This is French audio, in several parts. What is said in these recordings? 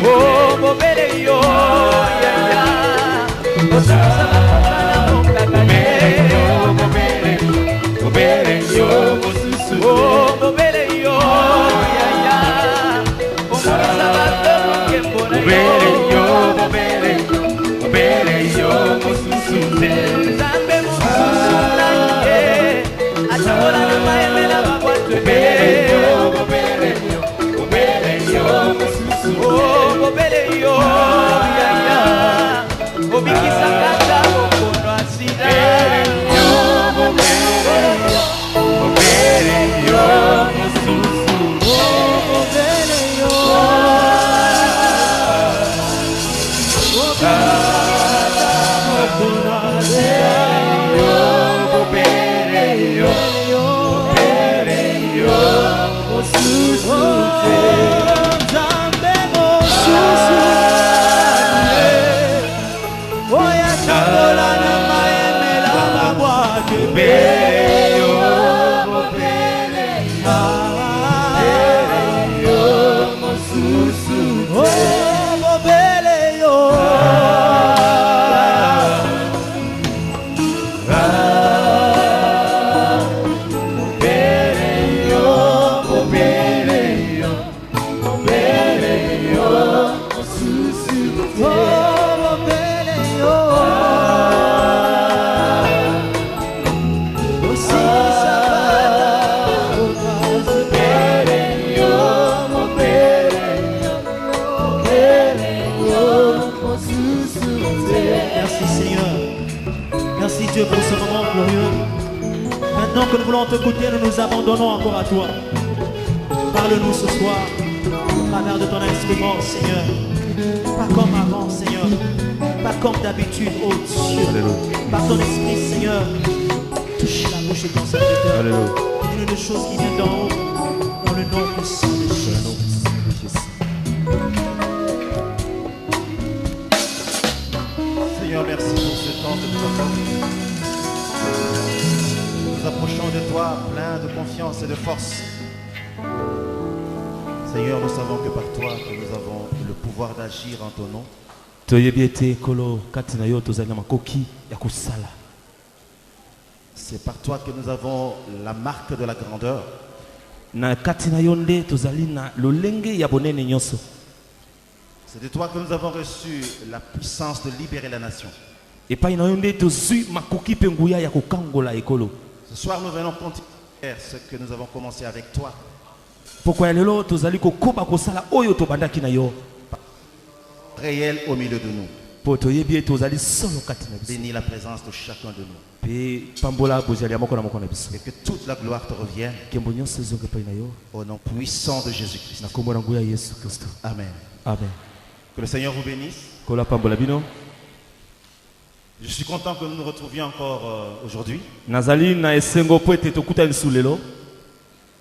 Oh, bobele yo, ya ya. Osusa bakokana mokakane. Bobele yo, mosusu. Oh, bobele yo, ya ya. Osusa bakokana mokakane. Bobele yo, bobele yo, mosusu. Zambe mosusu nange. Achabola na maemela babwatwe. Bobele yo, mosusu. Oh, bobele yo, ya ya. Obikisa kaka okono asida. Bobele yo, mosusu. Bobele yo. Dieu pour ce moment glorieux. Maintenant que nous voulons t'écouter, nous nous abandonnons encore à toi. Parle-nous ce soir au travers de ton instrument, Seigneur. Pas comme avant, Seigneur. Pas comme d'habitude, oh Dieu. Alléluia. Par ton esprit, Seigneur. Touche la bouche de ton serviteur. Alléluia. Dis-nous des choses qui viennent d'en haut. Dans le nom puissant de Jésus. Seigneur, merci pour ce temps que nous avons. Nous approchons de toi plein de confiance et de force. Seigneur, nous savons que par toi que nous avons le pouvoir d'agir en ton nom. C'est par toi que nous avons la marque de la grandeur. C'est de toi que nous avons reçu la puissance de libérer la nation. Ce soir, nous venons continuer ce que nous avons commencé avec toi. Réel au milieu de nous. Bénis la présence de chacun de nous. Et que toute la gloire te revienne. Au nom puissant de Jésus-Christ. Amen. Amen. Que le Seigneur vous bénisse. Je suis content que nous nous retrouvions encore aujourd'hui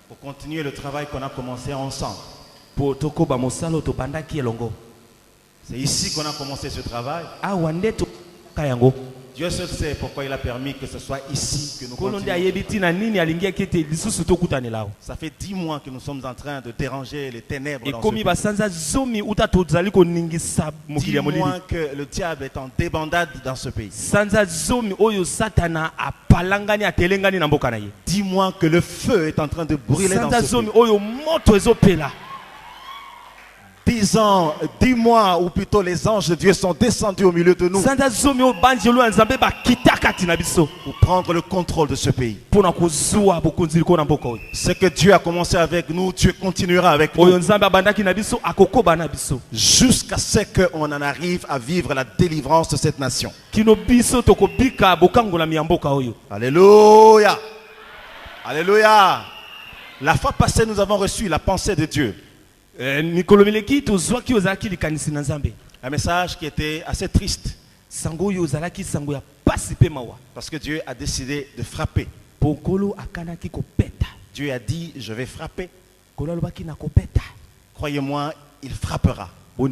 pour continuer le travail qu'on a commencé ensemble. C'est ici qu'on a commencé ce travail. Dieu seul sait pourquoi il a permis que ce soit ici que nous continuons. Ça fait 10 mois que nous sommes en train de déranger les ténèbres dans ce pays. 10 mois que le diable est en débandade dans ce pays. 10 mois que le feu est en train de brûler dans ce pays. 10 mois ou plutôt les anges de Dieu sont descendus au milieu de nous pour prendre le contrôle de ce pays. Ce que Dieu a commencé avec nous, Dieu continuera avec nous jusqu'à ce qu'on en arrive à vivre la délivrance de cette nation. Alléluia. Alléluia. La fois passée, nous avons reçu la pensée de Dieu. Un message qui était assez triste. Parce que Dieu a décidé de frapper. Dieu a dit, je vais frapper. Croyez-moi, il frappera. Il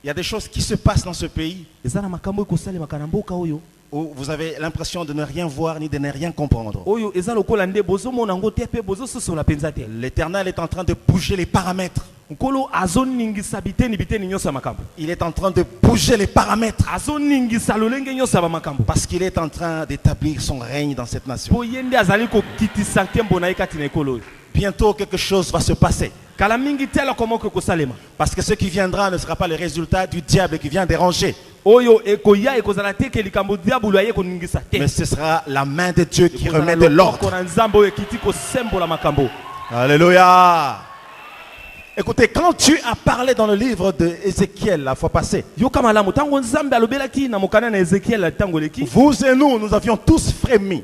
y a des choses qui se passent dans ce pays où vous avez l'impression de ne rien voir ni de ne rien comprendre. L'Éternel est en train de bouger les paramètres. nkolo azoningisa biteni biteni nyonso ya makambo. Il est en train de bouger les paramètres Azoningisa lolenge nyonso ya makambo. parce qu'il est en train d'établir son règne dans cette nation. Po yende azali kokitisa nkembo na ye kati na ekolo oyo. Bientôt quelque chose va se passer. Kala mingi tela komoka kosalema. Parce que ce qui viendra ne sera pas le résultat du diable qui vient déranger. Oyo ekoya ekozala te ke likambo diabolo aye koningisa te. Mais ce sera la main de Dieu qui remet de l'ordre. Kona nzambo oyo ekiti kosembola makambo. Alléluia. Écoutez, quand Dieu a parlé dans le livre d'Ézéchiel la fois passée, Yoka malamu tango nzambe alobelaki na mokana na Ezekiel tango leki. vous et nous avions tous frémi.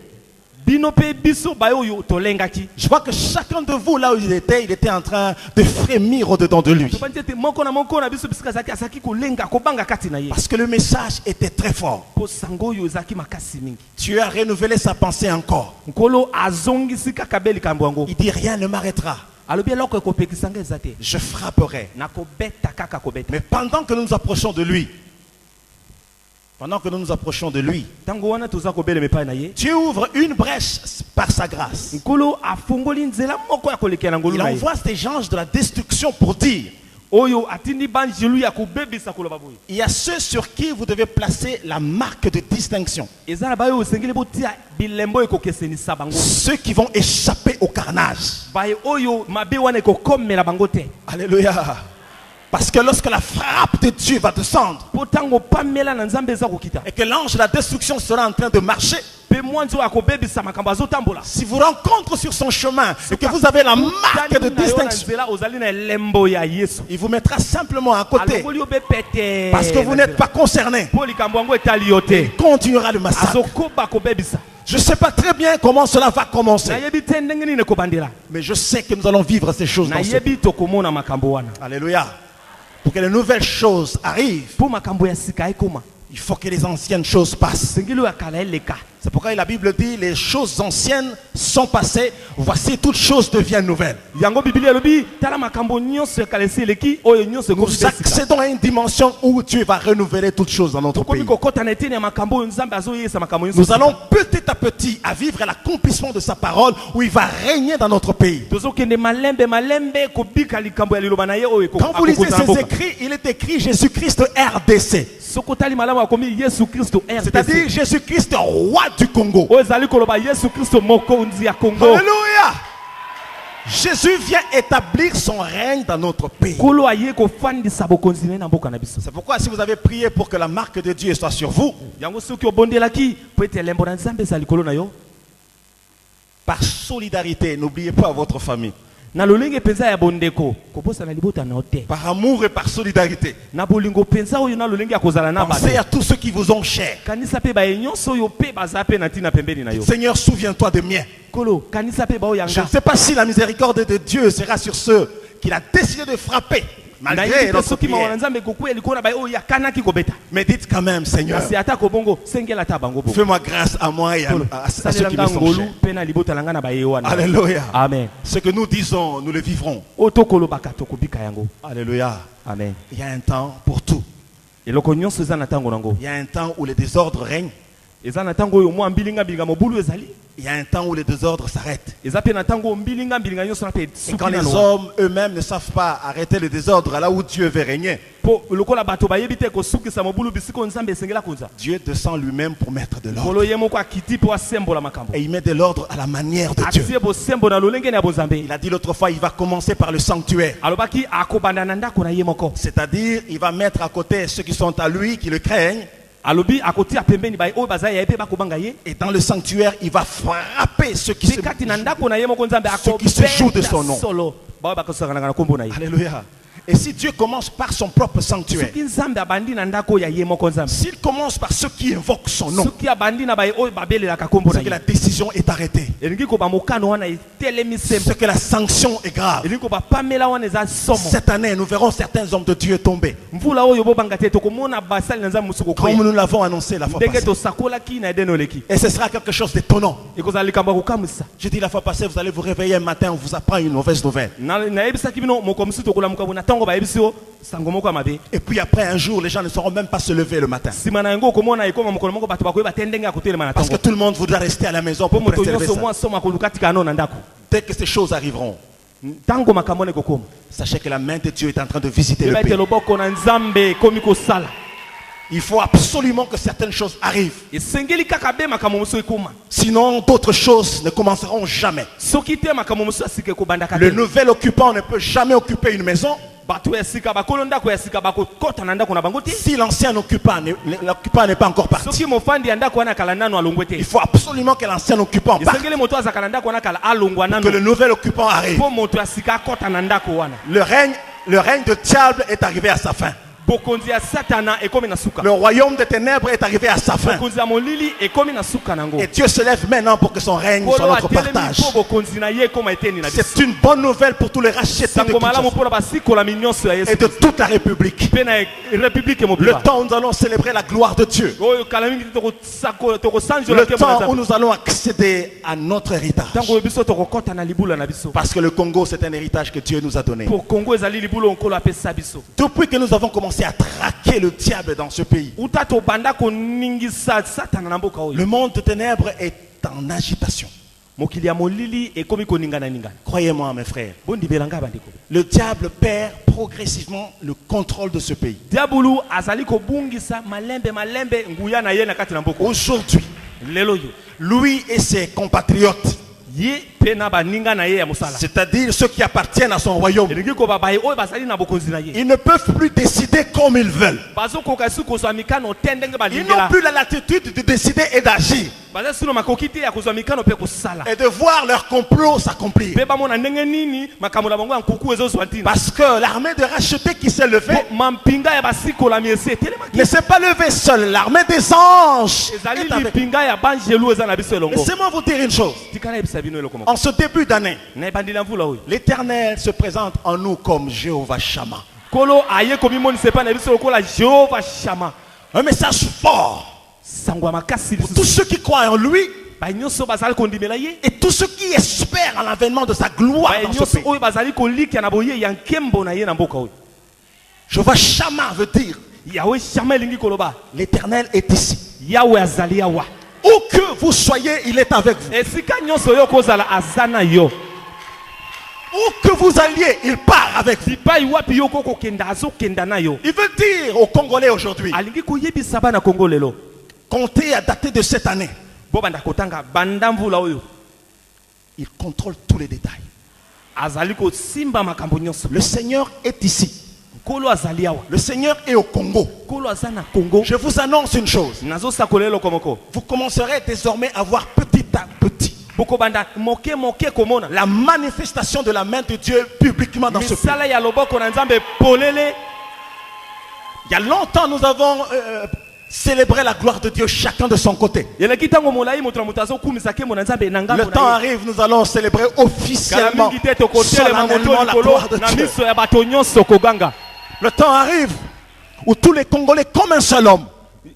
Bino pe biso bayo yo tolengaki. Je crois que chacun de vous, là où il était en train de frémir au-dedans de lui. Moko na biso bisika zaki asaki kolenga kobanga kati na ye. Parce que le message était très fort. Po sango yo zaki makasi mingi. Dieu a renouvelé sa pensée encore. Nkolo azongisi kaka beli kambo yango. Il dit rien ne m'arrêtera. Alobi eloko ekopekisanga ezate. Je frapperai. Na kobeta kaka kobeta. Mais pendant que nous nous approchons de lui, tango wana toza kobele mepai na ye. Dieu ouvre une brèche par sa grâce. Nkolo afungoli nzela moko ya kolekela ngolu Il na ye. envoie des anges de la destruction pour dire: Oyo atindi banjelu ya kobebisa koloba boye. il y a ceux sur qui vous devez placer la marque de distinction. Ezala bayo osengeli botia bilembo ekokesenisa bango. Ceux qui vont échapper au carnage. Baye oyo mabe wana ekokomela bango te. Alléluia. Parce que lorsque la frappe de Dieu va descendre Potango pamela na nzambe eza kokita. et que l'ange de la destruction sera en train de marcher, Pe mwanzo akobebisa makambo azotambola. si vous rencontrez sur son chemin et que vous avez la marque de distinction, Nzela ozali na lembo ya Yesu. il vous mettra simplement à côté Aloboli obepete. parce que vous n'êtes pas concerné. Po likambo yango etali yo te. Il continuera le massacre. Azokoba kobebisa. Je ne sais pas très bien comment cela va commencer, Nayebi te ndenge nini ekobandela. mais je sais que nous allons vivre ces choses dans ce... Nayebi tokomona makambo wana. Alléluia. Pour que les nouvelles choses arrivent, Po makambo ya sika ekoma. il faut que les anciennes choses passent. Sengeli ya kala eleka. C'est pourquoi la Bible dit: les choses anciennes sont passées, voici toutes choses deviennent nouvelles. Yango Biblia elobi tala makambo nyonso ekalesi eleki oyo nyonso Nous ngobisika. accédons à une dimension où Dieu va renouveler toutes choses dans notre pays. Komi kokota na eteni ya makambo oyo nzambe azoyesa makambo nyonso. Nous allons petit à petit à vivre l'accomplissement de sa parole où il va régner dans notre pays. Tozokende malembe kobika likambo ya liloba na ye oyo Quand vous lisez ces écrits, il est écrit Jésus-Christ RDC. Sokotali malamu akomi Yesu Kristo RDC. C'est-à-dire Jésus-Christ roi du Congo. Oyo ezali koloba Yesu Kristo mokonzi ya Congo. Alléluia. Jésus vient établir son règne dans notre pays. Kolo aye kofandisa bokonzi na mboka na biso. C'est pourquoi si vous avez prié pour que la marque de Dieu soit sur vous, Yango soki obondelaki po ete lembo na nzambe ezali kolo na yo. par solidarité, n'oubliez pas votre famille. Na lolenge penza ya bondeko kobosa na libota na ote. Par amour et par solidarité. Na bolingo penza oyo na lolenge ya kozala na Pensez bato. à tous ceux qui vous ont cher. Kanisa pe ba nyonso oyo pe baza pe na tina pembeni na yo. Seigneur, souviens-toi de mien. Kolo kanisa pe ba Je oyanga. ne sais pas si la miséricorde de Dieu sera sur ceux qu'il a décidé de frapper. Malgré notre soki mawana prière. nzambe kokuya likona ba oyo yakanaki kobeta. Mais dites quand même, Seigneur, Kasi ata kobongo sengela ta bango bongo. fais-moi grâce à moi et à ceux qui me sont ngolu chers. pe na libota langa na ba yewana. Alléluia. Amen. Ce que nous disons, nous le vivrons. Otokolo bakato kobika yango. Alléluia. Amen. Il y a un temps pour tout. Eloko nyonso eza na tango nango. Il y a un temps où le désordre règne. Eza na tango oyo mwa mbilinga mbilinga mobulu ezali. Il y a un temps où le désordre s'arrête. Eza pe na tango mbilinga mbilinga nyonso na pe Et suki quand na les no. hommes eux-mêmes ne savent pas arrêter le désordre là où Dieu veut régner, Po lokola bato bayebi te kosukisa mobulu bisiko nzambe esengela konza. Dieu descend lui-même pour mettre de l'ordre. Kolo ye moko akiti po asembola makambo. Et il met de l'ordre à la manière de Dieu. Atie bo sembo na lolenge na bonzambe. Il a dit l'autre fois, il va commencer par le sanctuaire. Alobaki akobanda na ndako na ye moko. C'est-à-dire, il va mettre à côté ceux qui sont à lui, qui le craignent. Alobi akotia pembeni ba oyo bazali ya pe bakobanga ye. Et dans le sanctuaire, il va frapper ceux qui se... Kati na ndako na ye moko nzambe Ceux qui se jouent de son nom. Solo. Ba bakosanga na kombo na ye. Alléluia. Et si Dieu commence par son propre sanctuaire, Soki nzambe abandi na ndako ya ye moko nzambe. s'il commence par ceux qui invoquent son nom, Soki abandi na ba oyo babelelaka kombo na c'est que ye. la décision est arrêtée. Elingi ko ba mokano wana etelemi sembo. C'est que la sanction est grave. Elingi ko ba pamela wana eza somo. Cette année, nous verrons certains hommes de Dieu tomber. Mvula oyo bobanga te tokomona basali na nzambe musuko Comme ko. nous l'avons annoncé la fois Ndenge passée. to sakola ki na edeno leki. Et ce sera quelque chose d'étonnant. Ekozala likambo kokamisa. J'ai dit la fois passée, vous allez vous réveiller un matin, on vous apprend une mauvaise nouvelle. Na yebisaki bino mokomisi tokola mukabu na tango ba yebisio sango moko mabe. Et puis après un jour, les gens ne sauront même pas se lever le matin. Sima na yango komona ekoma mokolo moko bato bakoyeba te ndenge akotelema na Parce que tango. tout le monde voudra rester à la maison Po pour moto préserver nyonso ça. mwa soma koluka tika no na ndako. Dès que ces choses arriveront, Tango makamone kokoma. Sachez que la main de Dieu est en train de visiter le Eba ete pays. loboko na Nzambe komi kosala. Il faut absolument que certaines choses arrivent. Esengeli kaka be makambo mosusu ekoma. Sinon, d'autres choses ne commenceront jamais. Soki te makambo mosusu asike kobandaka Le te. nouvel occupant ne peut jamais occuper une maison Bato ya sika bakolo ndako ya sika bakokota na ndako na bango te. si l'ancien occupant n'est pas encore parti. Soki mofandi ya ndako wana kala nano alongwe te. Il faut absolument que l'ancien occupant parte, Esengeli moto azaka na ndako wana kala alongwa que nano. le nouvel occupant arrive. Po moto ya sika akota na ndako wana. Le règne de diable est arrivé à sa fin. Bokonzi ya satana ekomi na suka. Le royaume des ténèbres est arrivé à sa fin. Bokonzi ya molili ekomi na suka nango. Et Dieu se lève maintenant pour que son règne soit Polo notre atelemi partage. po bokonzi na ye ekoma eteni na biso. C'est une bonne nouvelle pour tous les rachetés de Sango malamu Kinshasa mpona basikola minyonso ya et Yesu. de toute la République. Pe na république Le mobile. temps où nous allons célébrer la gloire de Dieu. Oyo kala mingi tokosanjola Le te temps où mona. nous allons accéder à notre héritage. Tango biso tokokota na libula na biso. Parce que le Congo, c'est un héritage que Dieu nous a donné. Pour Congo ezali libula onkolo apesa biso. Depuis que nous avons commencé à traquer le diable dans ce pays, Uta to banda koningisa satana na mboka oyo. le monde de ténèbres est en agitation. Mokili ya molili ekomi koningana ningana. Croyez-moi, mes frères, Bondi belanga bandiko. le diable perd progressivement le contrôle de ce pays. Diabulu azali kobungisa malembe nguya na ye na kati na mboka. Aujourd'hui, Lelo yo. lui et ses compatriotes, Ye pe na baninga na ye ya mosala. c'est-à-dire ceux qui appartiennent à son royaume, Elingi ko babaye oyo bazali na bokonzi na ye. ils ne peuvent plus décider comme ils veulent. Bazo koka su kozwa mikano tendenge Ils balingela. n'ont plus la latitude de décider et d'agir Baza sino makoki te ya kozwa mikano pe kosala. et de voir leur complot s'accomplir. Pe bamona ndenge nini makambo na bango ya nkuku ezozwa ntina. Parce que l'armée de rachetés qui s'est levée Mampinga ya basikola miesi etelemaki. ne s'est pas levée seule. L'armée des anges Ezali est avec. lipinga ya banjelu eza na biso elongo. Laissez-moi vous dire une chose. Tikana yebisa bino eloko moko. En ce début d'année, Na ebandila mvula oyo. l'Éternel se présente en nous comme Jéhovah Shammah. Kolo aye komimonisa epai na biso lokola Jehova Shama. Un message fort Sango ya makasi pour tous lisusu. ceux qui croient en lui Banyonso bazali kondimela ye. et tous ceux qui espèrent en l'avènement de sa gloire dans ce Banyonso pays. oyo bazali kolikia na boye ya nkembo na ye na mboka oyo. Jéhovah Shammah veut dire Yahweh Shama elingi koloba. l'Éternel est ici. Yahweh azali yawa. Où que vous soyez, il est avec vous. Esika nyonso oyo kozala azana yo. Où que vous alliez, il part avec vous. Bipai wapi yo koko kenda azokenda na yo. Il veut dire aux Congolais aujourd'hui, Alingi koyebisa bana Kongo lelo. comptez à dater de cette année. Bo banda kotanga banda mvula oyo. Il contrôle tous les détails. Azali ko simba makambo nyonso. Le Seigneur est ici. Kolo azali yawa. Le Seigneur est au Congo. Kolo azana Kongo. Je vous annonce une chose. Nazo sakolelo komoko. Vous commencerez désormais à voir petit à petit Boko banda moke komona. la manifestation de la main de Dieu publiquement dans ce pays. Misala ya loboko na Nzambe polele. Il y a longtemps, nous avons célébré la gloire de Dieu chacun de son côté. Yeleki tango molai moto na mutazo kumisa ke mona Nzambe na Le ngambo temps na ye. arrive, nous allons célébrer officiellement, Mingi te tokotele mamoto solennellement la likolo gloire de na Dieu. miso ya bato nyonso koganga. Le temps arrive où tous les Congolais, comme un seul homme,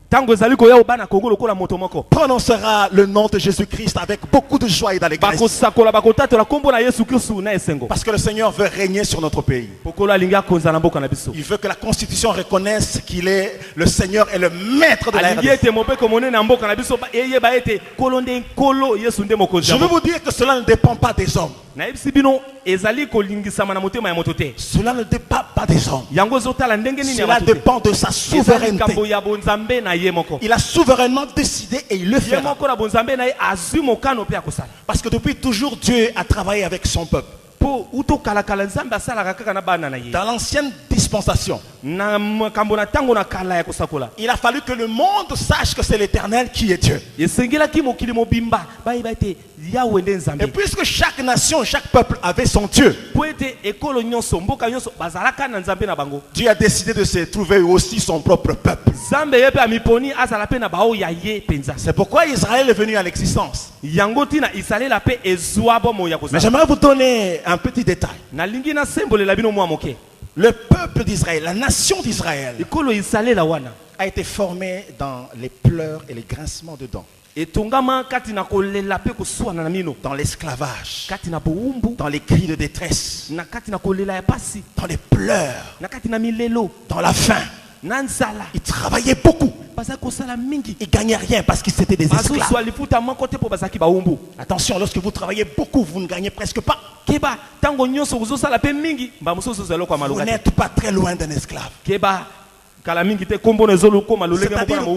Tango ezali koya obana Kongo lokola moto moko. prononcera le nom de Jésus-Christ avec beaucoup de joie et d'allégresse. Bakosakola bakotatola kombo na Yesu Kristu na esengo. Parce que le Seigneur veut régner sur notre pays. Pokolo alingi akonza na mboka na biso. Il veut que la Constitution reconnaisse qu'il est le Seigneur et le maître de la Alingi RDC. ete mopeko monene na mboka na biso eyeba ete kolo nde nkolo Yesu nde mokonzi. Je veux vous dire que cela ne dépend pas des hommes. Na yebisi bino ezali kolingisama na motema ya moto te. Cela ne dépend pas des hommes. Yango ezotala ndenge nini ya Cela bato te. dépend de sa Ezali souveraineté. kambo ya bonzambe na ye moko. Il a souverainement décidé et il le Ye fera. moko na bonzambe na ye azwi mokano pe akosala. Parce que depuis toujours, Dieu a travaillé avec son peuple. Po uto kala Nzambe asalaka kaka na bana na ye. Dans l'ancienne dispensation, Na makambo na tango na kala ya kosakola. il a fallu que le monde sache que c'est l'Éternel qui est Dieu. Esengelaki mokili mobimba bayeba ete Yahweh nde Et Nzambe. puisque chaque nation, chaque peuple avait son Dieu, Po ete ekolo nyonso mboka nyonso bazalaka na Nzambe na bango. Dieu a décidé de se trouver aussi son propre peuple. Nzambe ye pe amiponi azala pe na bao ya ye penza. C'est pourquoi Israël est venu à l'existence. Yango tina isalela pe ezwa bomo ya Mais kozala. j'aimerais vous donner un petit détail. Nalingi na sembolela bino mwa moke. Le peuple d'Israël, la nation d'Israël, Ekolo isalela wana. a été formée dans les pleurs et les grincements de dents, Etongama kati na kolela pe koswana na mino. dans l'esclavage, Kati na boumbu. dans les cris de détresse, Na kati na kolela ya pasi. dans les pleurs, Na kati na milelo. dans la faim. Na nzala. Il travaillait beaucoup. Ils gagnaient rien parce qu'ils étaient des esclaves. Attention, lorsque vous travaillez beaucoup, vous ne gagnez presque pas. Vous n'êtes pas très loin d'un esclave. C'est-à-dire,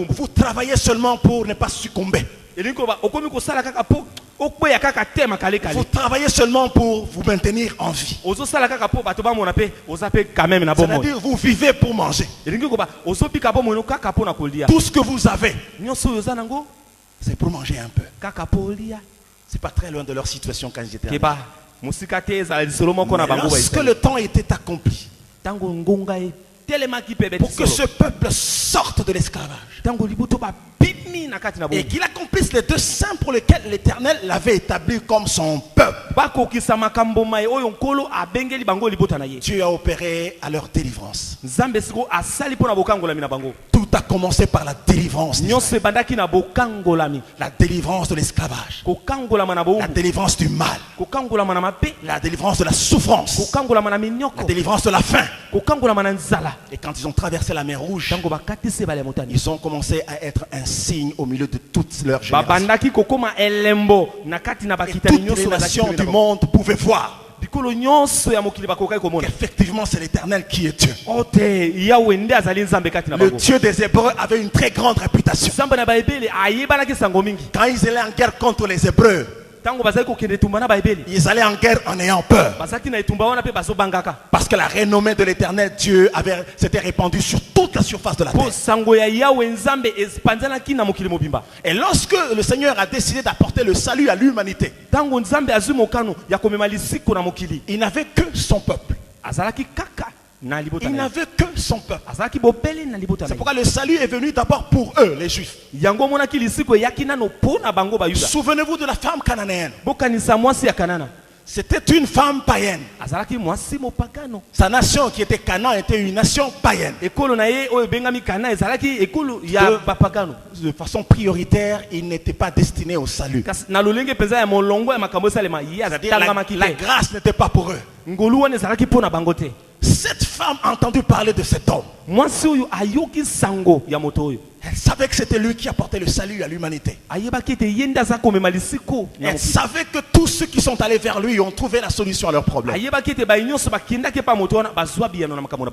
vous travaillez seulement pour ne pas succomber. Vous travaillez seulement pour vous maintenir en vie. C'est-à-dire, vous vivez pour manger. Tout ce que vous avez, c'est pour manger un peu. C'est pas très loin de leur situation quand j'étais là. Lorsque le temps était accompli, pour que ce peuple sorte de l'esclavage et qu'il accomplisse les deux saints pour lesquels l'Éternel l'avait établi comme son peuple, Dieu a opéré à leur délivrance. Tout a commencé par la délivrance. La délivrance de l'esclavage, la délivrance du mal, la délivrance de la souffrance, la délivrance de la faim. Et quand ils ont traversé la mer Rouge, ils ont commencé à être un signe au milieu de toutes leurs générations. Et toutes les nations du monde pouvaient voir qu'effectivement c'est l'Éternel qui est Dieu. Le Dieu des Hébreux avait une très grande réputation. Quand ils allaient en guerre contre les Hébreux, ils allaient en guerre en ayant peur. Parce que la renommée de l'Éternel Dieu s'était répandue sur toute la surface de la terre. Et lorsque le Seigneur a décidé d'apporter le salut à l'humanité, il n'avait que son peuple. Il n'avait que son peuple. C'est pourquoi le salut est venu d'abord pour eux, les Juifs. Souvenez-vous de la femme cananéenne. C'était une femme païenne. Sa nation qui était Canaan était une nation païenne. De façon prioritaire, il n'était pas destiné au salut. C'est-à-dire, la grâce n'était pas pour eux. Cette femme a entendu parler de cet homme. Elle savait que c'était lui qui apportait le salut à l'humanité. Elle savait que tous ceux qui sont allés vers lui ont trouvé la solution à leurs problèmes.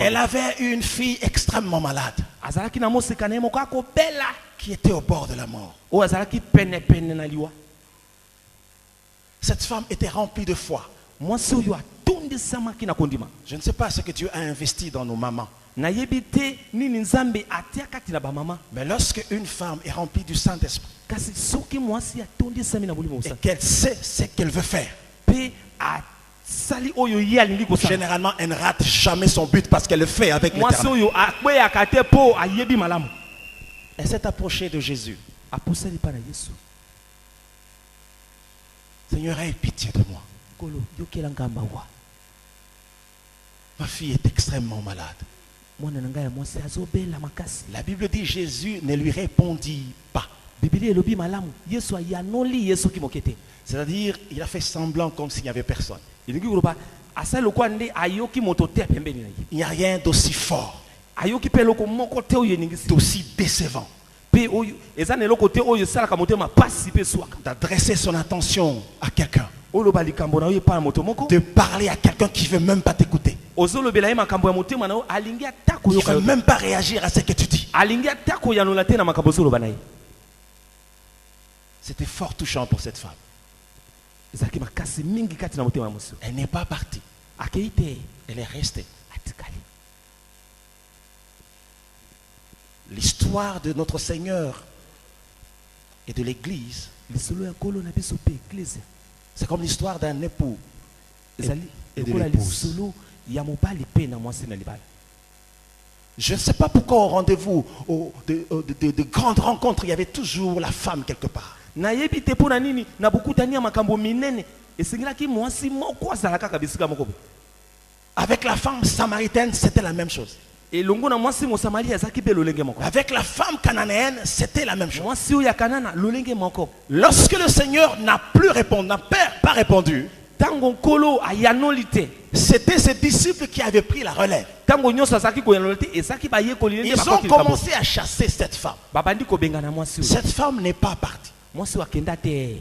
Elle avait une fille extrêmement malade qui était au bord de la mort. Cette femme était remplie de foi. Je ne sais pas ce que Dieu a investi dans nos mamans. Mais lorsque une femme est remplie du Saint-Esprit et qu'elle sait ce qu'elle veut faire, généralement elle ne rate jamais son but parce qu'elle le fait avec l'Éternel. Elle s'est approchée de Jésus. Seigneur, aie pitié de moi. Ma fille est extrêmement malade. La Bible dit Jésus ne lui répondit pas. C'est-à-dire, il a fait semblant comme s'il n'y avait personne. Il n'y a rien d'aussi fort, d'aussi décevant, d'adresser son attention à quelqu'un, de parler à quelqu'un qui ne veut même pas t'écouter, qui ne veut même pas réagir à ce que tu dis. C'était fort touchant pour cette femme. Elle n'est pas partie. Elle est restée. L'histoire de notre Seigneur et de l'Église, c'est comme l'histoire d'un époux et de l'épouse. Je ne sais pas pourquoi au rendez-vous de grandes rencontres, il y avait toujours la femme quelque part. Avec la femme samaritaine, c'était la même chose. Avec la femme cananéenne, c'était la même chose. Lorsque le Seigneur n'a pas répondu, tango nkolo ayanoli te. C'était ses disciples qui avaient pris la relève. Tango nyonso azaki koyanoli te ezaki bayekoli nde Ils ont bakoki commencé à chasser cette femme. babandi kobengana mwasi oyo. Cette femme n'est pas partie. Mwasi oyo akenda te.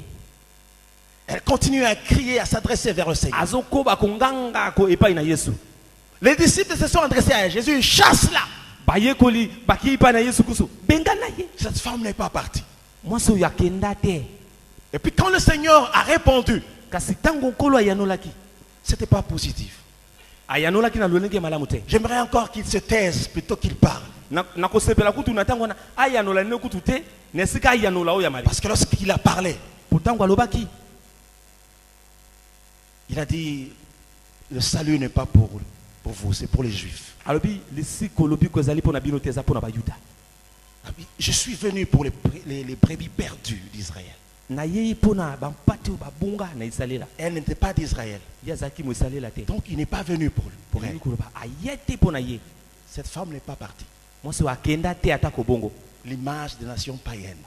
Elle continue à crier, à s'adresser vers le Seigneur. Azokoba konganga ko epai na Yesu. Les disciples se sont adressés à Jésus, chasse-la. Bayekoli baki epai na Yesu kusu. Bengana ye. Cette femme n'est pas partie. Mwasi oyo akenda te. Et puis quand le Seigneur a répondu, Kasi tango nkolo ayanolaki. c'était pas positif. Ayanolaki na lolenge malamu te. J'aimerais encore qu'il se taise plutôt qu'il parle. Na kosepela kutu na tango na ayanola ne kutu te. Nesika ayanola oyo ya mali. Parce que lorsqu'il a parlé, Pourtant alobaki. il a dit, le salut n'est pas pour vous, c'est pour les Juifs. Alobi lisiko lobi kozali pona bino te za pona bayuda. Je suis venu pour les brebis perdues d'Israël. Na yei pona bampati o babunga na isalela. Elle n'était pas d'Israël. Yazaki mo isalela te. Donc il n'est pas venu pour elle. Koloba ayete pona ye. Cette femme n'est pas partie. Mwasi akenda te atako bongo. L'image des nations païennes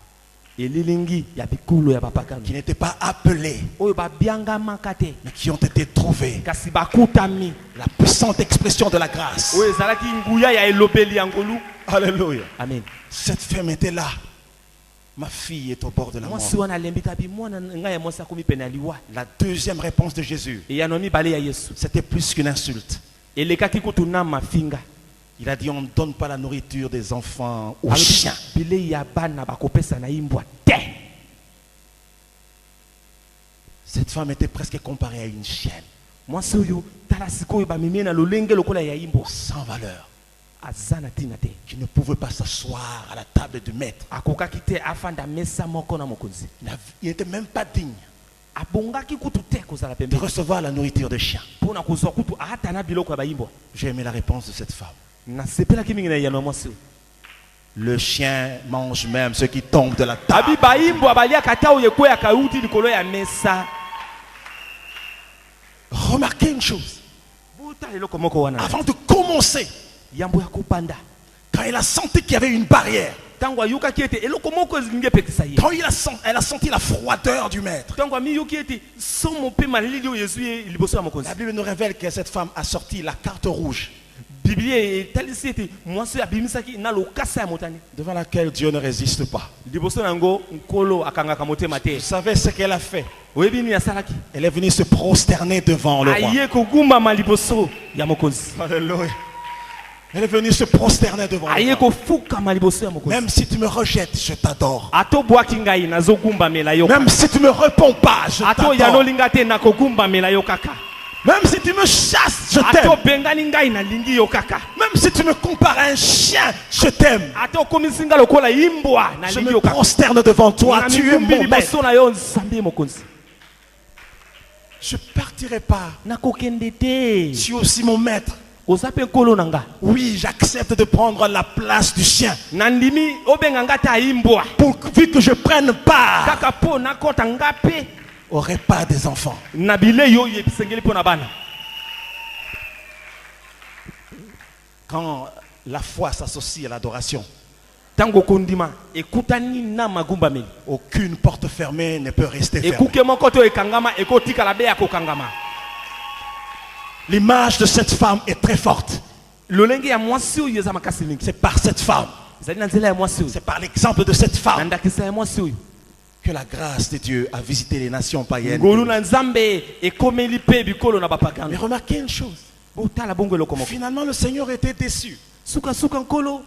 Elilingi ya bikulo ya bapakano. qui n'étaient pas appelées, Oyo babianga makate. mais qui ont été trouvées. Kasi bakutami. La puissante expression de la grâce. Oyo ezalaki nguya ya elobeli ya ngolu. Alléluia. Amen. Cette femme était là. Ma fille est au bord de la mort. Mwasi wana lembika bi mwana nga ya mwasi akomi pene aliwa. La deuxième réponse de Jésus, E ya nomi bale ya Yesu. c'était plus qu'une insulte. Elekaki kutu na mafinga. Il a dit, on ne donne pas la nourriture des enfants aux Alobi, chiens. bilei ya bana bakopesa na imbwa te. Cette femme était presque comparée à une chienne, Mwasi oyo tala sikoyo bamemi na lolenge lokola ya imbwa. sans valeur, Azana tina te. qui ne pouvait pas s'asseoir à la table du maître. Akokaki te afanda mesa moko na mokonzi. Il n'était même pas digne Abongaki kutu te kozala de pembe. recevoir la nourriture des chiens. Pona kozwa kutu ata na biloko ya baimbwa. J'ai aimé la réponse de cette femme. Na sepelaki mingi na yano mwasi oyo. Le chien mange même ceux qui tombent de la table. Abi baimbwa baliaka ta oyo ekweya kauti likolo ya mesa. Remarquez une chose. Buta eloko moko wana. Avant de commencer, Yambo ya kopanda. quand il a senti qu'il y avait une barrière, Tango ayokaki ete eloko moko ezingi epekisa ye. quand elle a senti la froideur du maître, Tango amiyoki ete somo pe malili oyo ezwi ye liboso ya mokonzi. la Bible nous révèle que cette femme a sorti la carte rouge Biblia etalisi ete mwasi abimisaki na lokasa ya motani. devant laquelle Dieu ne résiste pas. Liboso nango nkolo akangaka motema te. Vous savez ce qu'elle a fait? Oyebi nini asalaki? Elle est venue se prosterner devant le roi. Aye kogumbama liboso ya mokonzi. Alléluia. Elle est venue se prosterner devant le Aye roi. kofukama liboso ya mokonzi. Même si tu me rejettes, je t'adore. Ato bwaki ngai nazogumbamela yo. Même si tu me réponds pas, je Ato t'adore. yanolinga te nakogumbamela yo kaka. Même si tu me chasses, je Ato t'aime. bengani ngai nalingi yo kaka. Même si tu me compares à un chien, je t'aime. Ato komisinga lokola imbwa Je nalingi me yo kaka. prosterne devant toi. Na Tu es migumbi mon maître. liboso na yo nzambe mokonzi. Je ne partirai pas. Nakokende te. Tu es aussi mon maître. Oza pe nkolo nanga. Oui, j'accepte de prendre la place du chien. Nandimi obenga nga ta imbwa. Pourvu que je prenne part Kaka po nakota nga pe. au repas des enfants. Na bilei oyo ebisengeli mpo na bana. Quand la foi s'associe à l'adoration, Tango kondima ekutani na magumbameli. aucune porte fermée ne peut rester fermée. Ekuke moko to ekangama ekotikala be ya kokangama. L'image de cette femme est très forte. Lolenge ya mwasi oyo eza makasi mingi. C'est par cette femme, Ezali na nzela ya mwasi oyo. c'est par l'exemple de cette Na femme ndakisa ya mwasi oyo. que la grâce de Dieu a visité les nations païennes. Ngolu na nzambe ekomeli pe bikolo na Mais bapagano. remarquez une chose. Botala bongo eloko moko. Finalement, le Seigneur était déçu. Suka suka nkolo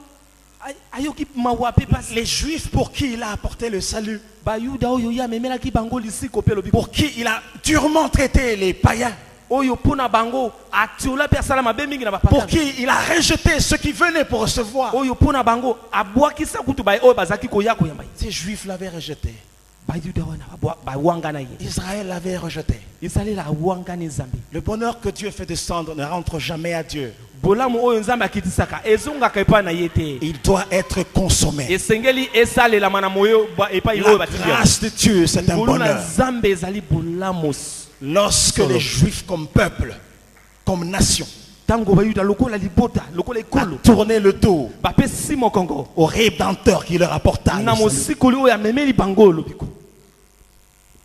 ayoki mawa pe pasi. Les Juifs pour qui il a apporté le salut, Bayuda oyo ya memelaki bango lisiko pe lobi. pour qui il a durement traité les païens, Oyo pona bango atiola pe asala mabe mingi na pour bapagano. qui il a rejeté ceux qui venaient pour recevoir. Oyo pona bango abwakisa kutu baye oyo bazaki koya koyamba. Ces Juifs l'avaient rejeté. Bayuda wana bawanga na ye. Israël l'avait rejeté. Isalela awanga ni nzambe. Le bonheur que Dieu fait descendre ne rentre jamais à Dieu. Bolamu oyo nzambe akitisaka ezongaka epa na ye te. Il doit être consommé. Esengeli esalela mana moyo epa La oyo batiki. grâce de Dieu, c'est un Ngolu na bonheur. nzambe ezali bolamos. Lorsque les Juifs comme peuple, comme nation, Tango bayuda lokola libota lokola ont ekolo. tourné le dos Bape simo kongo. au Rédempteur qui leur apporta le Na salut. mosikoli oyo amemeli bango lobiko.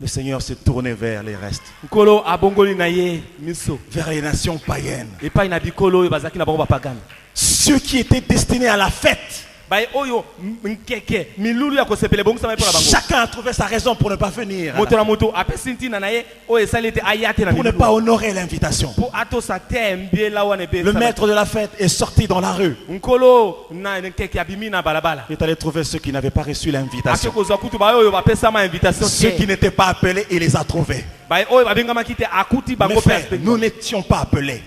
Le Seigneur s'est tourné vers les restes, nkolo abongoli na ye miso vers les nations païennes. epai na bikolo oyo bazalaki na bango bapagani Ceux qui étaient destinés à la fête. baye oyo nkeke milulu ya kosepela ebongisama epo na bango Chacun a trouvé sa raison pour ne pas venir, moto na moto apesi ntina na ye oyo esali ete aya te na pour ne milulu pas honorer l'invitation. mpo atosa te mbiela wana epe Le maître de la fête est sorti dans la rue. nkolo na nkeke abimi na balabala Il est allé trouver ceux qui n'avaient pas reçu ake l'invitation. kozwa kutu baye oyo bapesama invitation Ceux qui te n'étaient pas appelés, il les a trouvés. baye oyo babengamaki te akuti bango Mes mpe frères, nous n'étions pas appelés.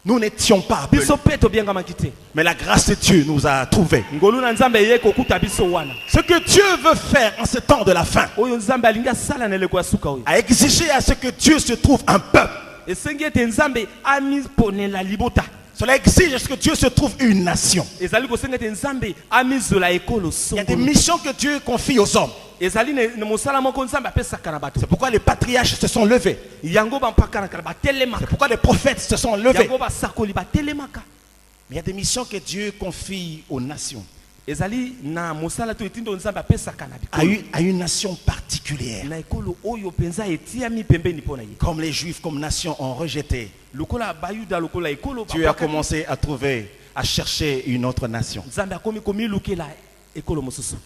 Nous n'étions pas appelés. biso mpe tobengamaki te Mais la grâce de Dieu nous a trouvés. ngolu na nzambe eye kokuta biso wana Ce que Dieu veut faire en ce temps de la fin, oyo nzambe alingi asala na eleko ya suka oyo a exigé à ce que Dieu se trouve un peuple. esengi ete nzambe amiponela libota Cela exige à ce que Dieu se trouve une nation. ezali kosenga ete nzambe amizola ekolo Il y a des songolo missions que Dieu confie aux hommes. ezali na mosala moko nzambe apesaka na bato C'est pourquoi les patriarches se sont levés. yango bampakanaka na C'est batelemaka pourquoi les prophètes se sont levés. yango basakoli batelemaka Mais il y a des missions que Dieu confie aux nations, ezali na mosala to etindo nzambe apesaka na bikolo à une nation particulière. na ekolo oyo mpenza etiami pembeni mpo na ye Comme les Juifs, comme nation, ont rejeté. lokola bayuda lokola ekolo Dieu a babwakaki, commencé à trouver, à chercher une autre nation. nzambe akomi komilukela ekolo mosusu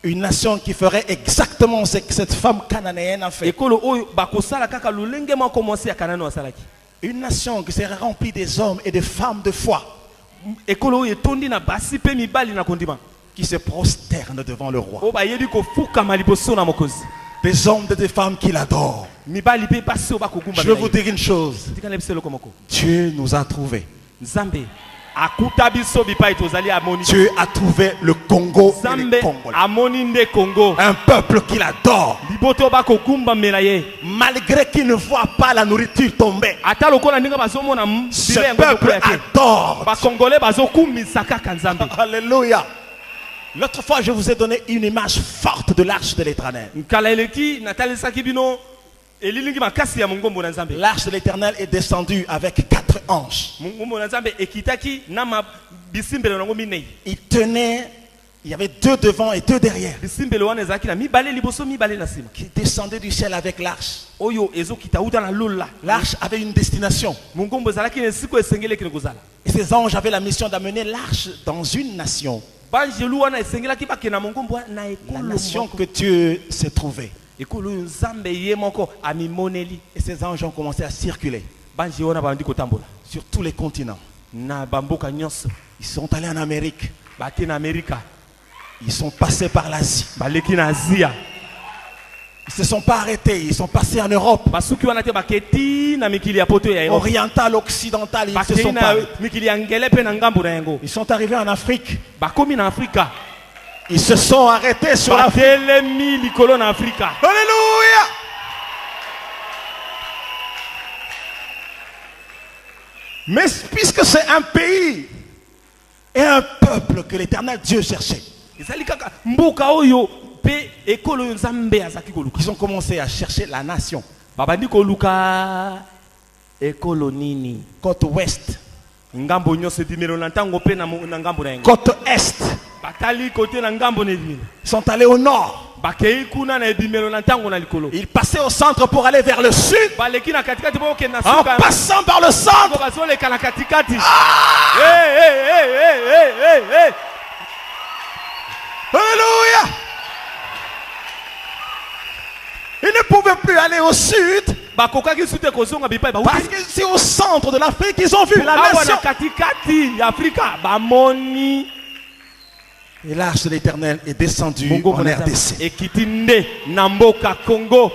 Une nation qui ferait exactement ce que cette femme cananéenne a fait. ekolo oyo bakosala kaka lolenge moko mwasi ya kanani asalaki Une nation qui serait remplie des hommes et des femmes de foi ekolo oyo etondi na basi mpe mibali na kondima qui se prosternent devant le roi. oyo bayebi kofukama liboso na mokonzi Des hommes et des femmes qui l'adorent. mibali mpe basi oyo bakogumba Je veux vous dire une chose. tikana biso eloko moko Dieu nous a trouvés. nzambe akuta biso bipai tozali amoni Dieu a trouvé le Congo et nzambe les Congolais. amoni nde kongo Un peuple qui l'adore. liboto bakogumbamela ye Malgré qu'il ne voit pas la nourriture tomber. ata lokola ndenge bazomona Ce bile yango peuple kokoya te adore. bakongole bazokumisa kaka nzambe Alléluia. L'autre fois, je vous ai donné une image forte de l'arche de l'Éternel. nkala eleki natalisaki bino elilingi makasi ya mongombo na nzambe L'arche de l'Éternel est descendue avec 4 anges. mongombo na nzambe ekitaki na bisimbelo nango minei Il tenait, il y avait 2 devant et 2 derrière. bisimbelo wana ezalaki na mibale liboso mibale na nsima Qui descendaient du ciel avec l'arche. oyo ezokita uta na lola L'arche avait une destination. mongombo ezalaki na esiko esengeleki kozala Et ces anges avaient la mission d'amener l'arche dans une nation. banjelu wana esengelaki bakenda mongombo na La ekolo nation moko. que Dieu s'est trouvée. ekolo oyo nzambe ye moko amimoneli Et ces anges ont commencé à circuler banje wana bandi kotambola sur tous les continents. na bamboka nyonso Ils sont allés en Amérique. bake na amerika Ils sont passés par l'Asie. baleki na azia Ils ne se sont pas arrêtés. Ils sont passés en Europe. basuki wana te baketi na mikili ya poto ya Europe. Oriental, occidental, ils se bakei sont pas na arrêtés. mikili ya ngele mpe na ngambo na yango Ils sont arrivés en Afrique. bakomi na afrika Ils se sont arrêtés sur l'Afrique. batelemi likolo na afrika Alléluia. Mais puisque c'est un pays et un peuple que l'Éternel Dieu cherchait, ezali kaka mboka oyo mpe ekolo oyo nzambe azalaki koluka ils ont commencé à chercher la nation. babandi koluka ekolo nini Côte ouest, ngambo nyonso ebimelo na ntango mpe na ngambo na yango côte est. batali kote na ngambo na ebimelo Ils sont allés au nord. bakei kuna na ebimelo na ntango na likolo Ils passaient au centre pour aller vers le sud. baleki na katikati mpo okende na En suka passant par le centre, bazoleka na katikati Hey, hey, hey, hey, hey, hey, hey. alléluia, ils ne pouvaient plus aller au sud bakokaki su te kozonga bipai parce bauti que c'est au centre de l'Afrique qu'ils ont vu la awa nation. na katikati ya afrika bamoni Et l'arche de l'Éternel est descendue Mongombo en na Nzambe RDC. ekiti nde na mboka congo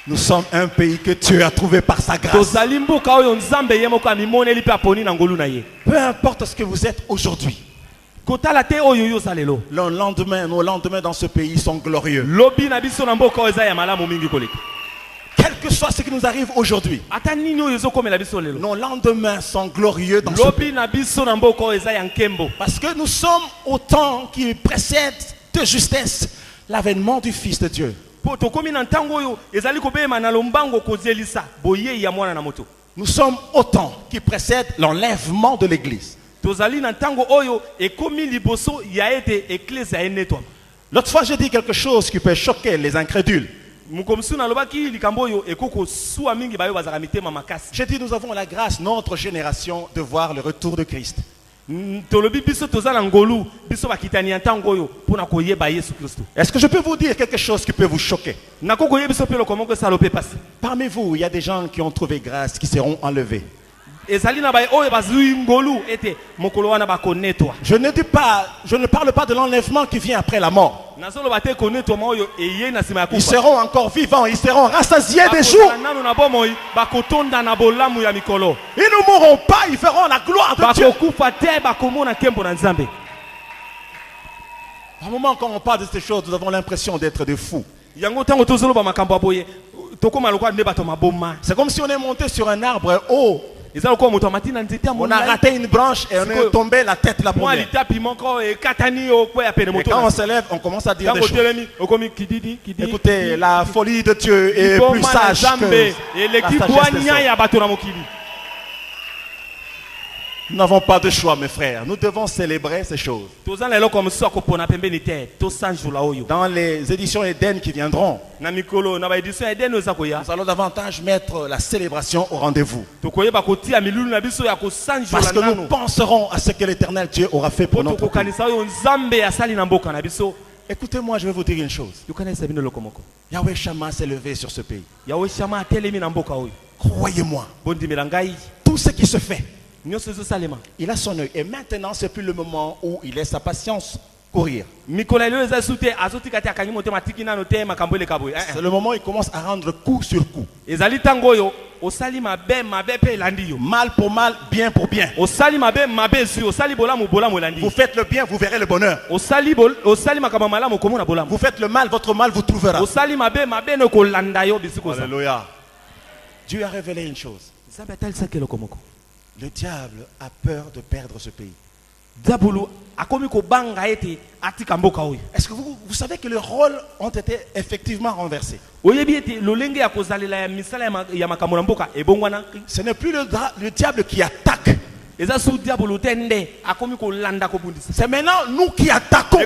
Nous sommes un pays que Dieu a trouvé par sa grâce. tozali mboka oyo nzambe ye moko amimoneli mpe aponi na ngolu na ye Peu importe ce que vous êtes aujourd'hui, kotala te oyo yoza lelo nos lendemains dans ce pays sont glorieux. lobi na biso na mboka oyo eza ya malamu mingi koleka Quel que soit ce qui nous arrive aujourd'hui, ata nini oyo ezokomela biso lelo nos lendemains sont glorieux dans ce pays. lobi na biso na mboka oyo eza ya nkembo Parce que nous sommes au temps qui précède de justesse l'avènement du Fils de Dieu. po tokomi na ntango oyo ezali kobema na lombango kozelisa boyei ya mwana na moto Nous sommes au temps qui précède l'enlèvement de l'Église. tozali na ntango oyo ekomi liboso ya ete eklise ya enetwama L'autre fois, j'ai dit quelque chose qui peut choquer les incrédules. J'ai dit, nous avons la grâce, notre génération, de voir le retour de Christ. Est-ce que je peux vous dire quelque chose qui peut vous choquer? Parmi vous, il y a des gens qui ont trouvé grâce, qui seront enlevés. Je ne parle pas de l'enlèvement qui vient après la mort. Ils seront encore vivants, ils seront rassasiés des jours. Ils ne mourront pas, ils feront la gloire de Dieu. À un moment, quand on parle de ces choses, nous avons l'impression d'être des fous. C'est comme si on est monté sur un arbre haut. On a raté une branche et on est tombé la tête la première. Et quand on se lève, on commence à dire des choses. Écoutez, la folie de Dieu est plus sage que la sagesse des hommes. Nous n'avons pas de choix, mes frères. Nous devons célébrer ces choses. Dans les éditions Eden qui viendront, nous allons davantage mettre la célébration au rendez-vous. Parce que nous penserons à ce que l'Éternel Dieu aura fait pour notre pays. Écoutez-moi, je vais vous dire une chose. Yahweh Shammah s'est levé sur ce pays. Croyez-moi, tout ce qui se fait, il a son œil. Et maintenant, ce n'est plus le moment où il laisse sa patience courir. C'est le moment où il commence à rendre coup sur coup. Mal pour mal, bien pour bien. Vous faites le bien, vous verrez le bonheur. Vous faites le mal, votre mal vous trouvera. Alléluia. Dieu a révélé une chose. Le diable a peur de perdre ce pays. Est-ce que vous savez que les rôles ont été effectivement renversés? Ce n'est plus le diable qui attaque. C'est maintenant nous qui attaquons.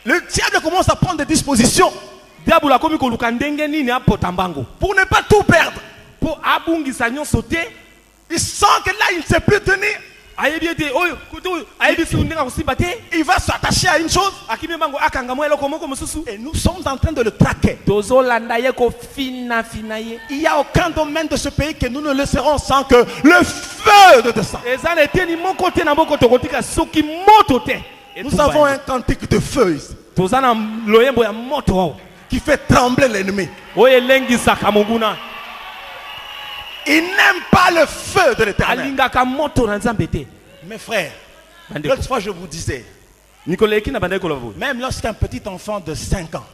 Le diable commence à prendre des dispositions pour ne pas tout perdre. Il sent que là il ne sait plus tenir. Il va s'attacher à une chose. Et nous sommes en train de le traquer. Il n'y a aucun domaine de ce pays que nous ne laisserons sans que le feu de descendre. Nous avons un cantique de feu ici, qui fait trembler l'ennemi. Il n'aime pas le feu de l'Éternel. Mes frères, l'autre fois je vous disais, même lorsqu'un petit enfant de 5 ans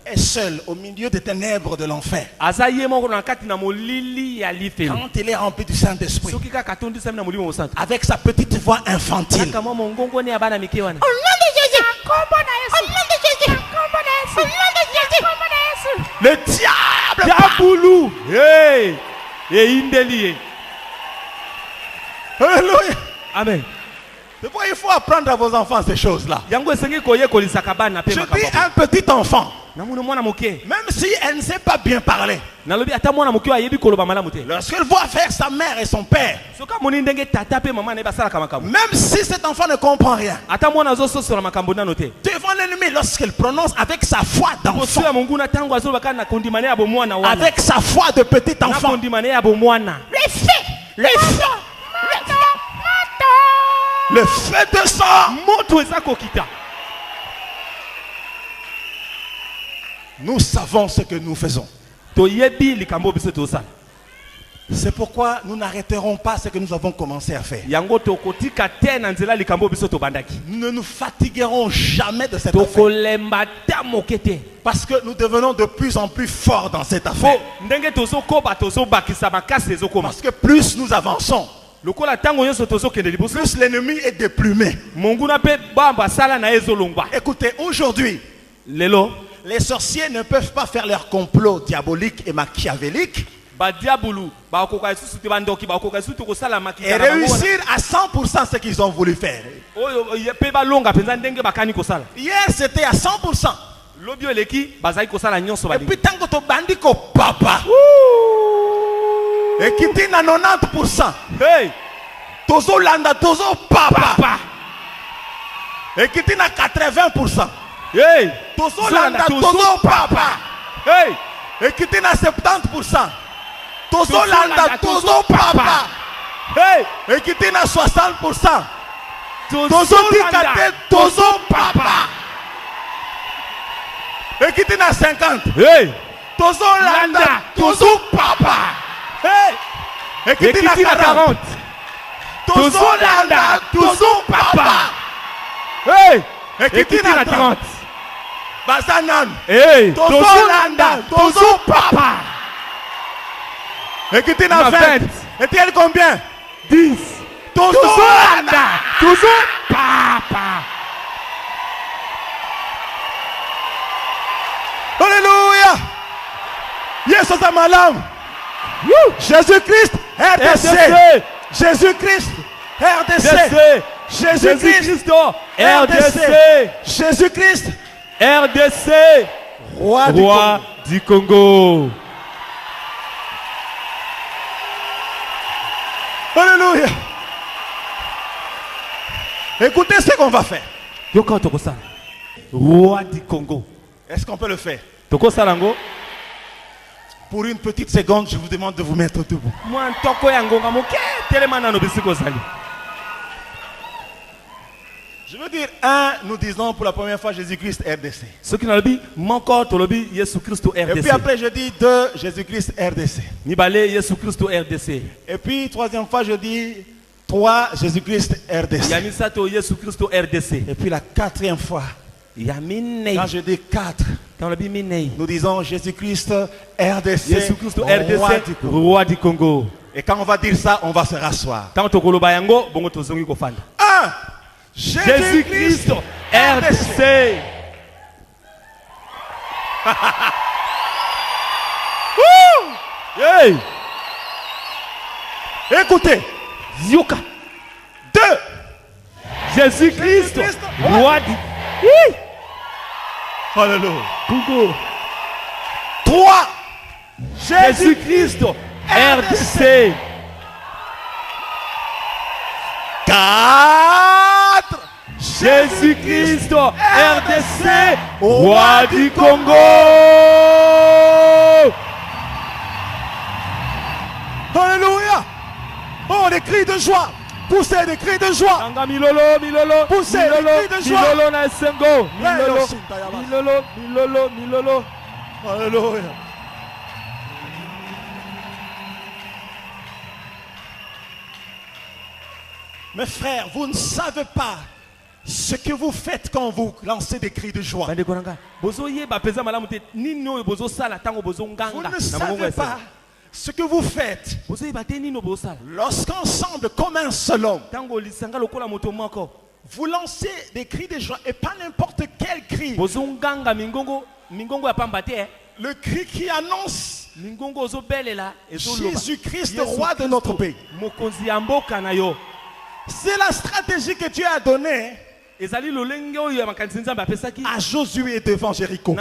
est seul au milieu des ténèbres de l'enfer, quand il est rempli du Saint-Esprit, avec sa petite voix infantile, le diable Alléluia. Amen. C'est pourquoi il faut apprendre à vos enfants ces choses-là. Je dis un petit enfant, même si elle ne sait pas bien parler, lorsqu'elle voit faire sa mère et son père, même si cet enfant ne comprend rien, devant l'ennemi, lorsqu'elle prononce avec sa foi d'enfant, avec sa foi de petit enfant, le feu descend. Nous savons ce que nous faisons. C'est pourquoi nous n'arrêterons pas ce que nous avons commencé à faire. Nous ne nous fatiguerons jamais de cette affaire. Parce que nous devenons de plus en plus forts dans cette affaire. Parce que plus nous avançons, plus l'ennemi est déplumé. Écoutez, aujourd'hui, les sorciers ne peuvent pas faire leur complot diabolique et machiavélique et réussir à 100% ce qu'ils ont voulu faire. Hier c'était à 100%. Et puis tant que tu bandis ko papa. Et qui t'es à 90%. Tozo landa tozo papa. Et qui t'es à 80%. Tozo landa tozo papa. Et qui t'es à 70%. Tozo landa tozo papa. Et qui t'es à 60%. Tozo tikate tozo papa. Et qui t'es à 50%. Tozo landa tozo papa. Et qui t'es à 40%. Tozo landa tozo papa. Et qui t'es à 30%. Basanan. Tozo landa tozo papa. Et qui t'es à 20%. Et tu es combien? 10. Tozo landa tozo papa. Alléluia. Yes, Malam. Jésus-Christ, RDC. Jésus-Christ, RDC. Jésus-Christ, RDC. Jésus-Christ, RDC. Roi du Congo. Alléluia. Écoutez ce qu'on va faire. Roi du Congo. Est-ce qu'on peut le faire? Toko Salango. Pour une petite seconde, je vous demande de vous mettre debout. Je veux dire, nous disons pour la première fois Jésus-Christ RDC. Et puis après, je dis 2, Jésus-Christ RDC. Et puis, troisième fois, je dis 3, Jésus-Christ RDC. Et puis la quatrième fois, quand je dis 4, nous disons Jésus-Christ RDC, Roi du Congo. Et quand on va dire ça, on va se rasseoir. 1. Jésus-Christ RDC. Écoutez. 2. Jésus-Christ, Roi du Alléluia. Congo. 3. Jésus-Christ, RDC. 4. Jésus-Christ, RDC, Roi du Congo. Alléluia. Oh, des cris de joie. Poussez des cris de joie. Poussez des cris de joie. Alléluia. Mes frères, vous ne savez pas ce que vous faites quand vous lancez des cris de joie. Vous ne savez pas ce que vous faites lorsqu'ensemble, comme un seul homme, vous lancez des cris de joie et pas n'importe quel cri. Le cri qui annonce Jésus-Christ, roi de notre pays. C'est la stratégie que Dieu a donnée à Josué devant Jéricho.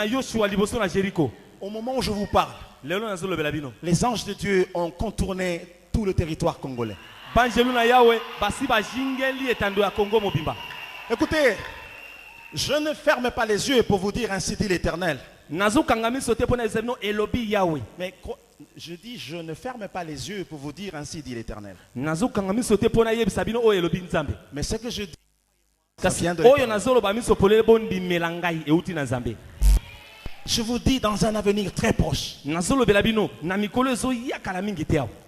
Au moment où je vous parle, les anges de Dieu ont contourné tout le territoire congolais. Écoutez, je ne ferme pas les yeux pour vous dire ainsi dit l'Éternel. Mais je dis, je ne ferme pas les yeux pour vous dire ainsi dit l'Éternel. Mais ce que je dis, ça vient de l'Éternel. Je vous dis dans un avenir très proche,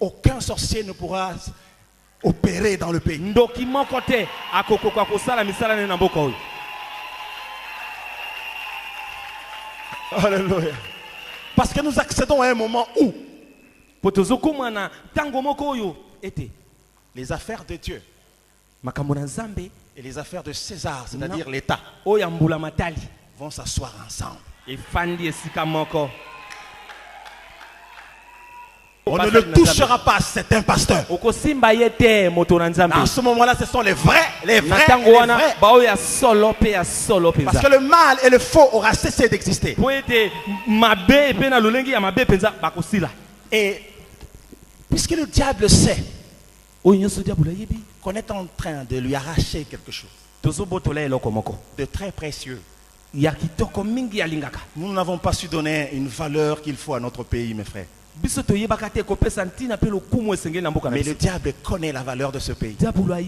aucun sorcier ne pourra opérer dans le pays. Alléluia. Parce que nous accédons à un moment où les affaires de Dieu et les affaires de César, c'est-à-dire l'État, vont s'asseoir ensemble. On ne le touchera pas, c'est un pasteur. En ce moment-là, ce sont les vrais. Parce que le mal et le faux aura cessé d'exister. Et puisque le diable sait qu'on est en train de lui arracher quelque chose de très précieux, nous n'avons pas su donner une valeur qu'il faut à notre pays, mes frères. Mais le diable connaît la valeur de ce pays. C'est pourquoi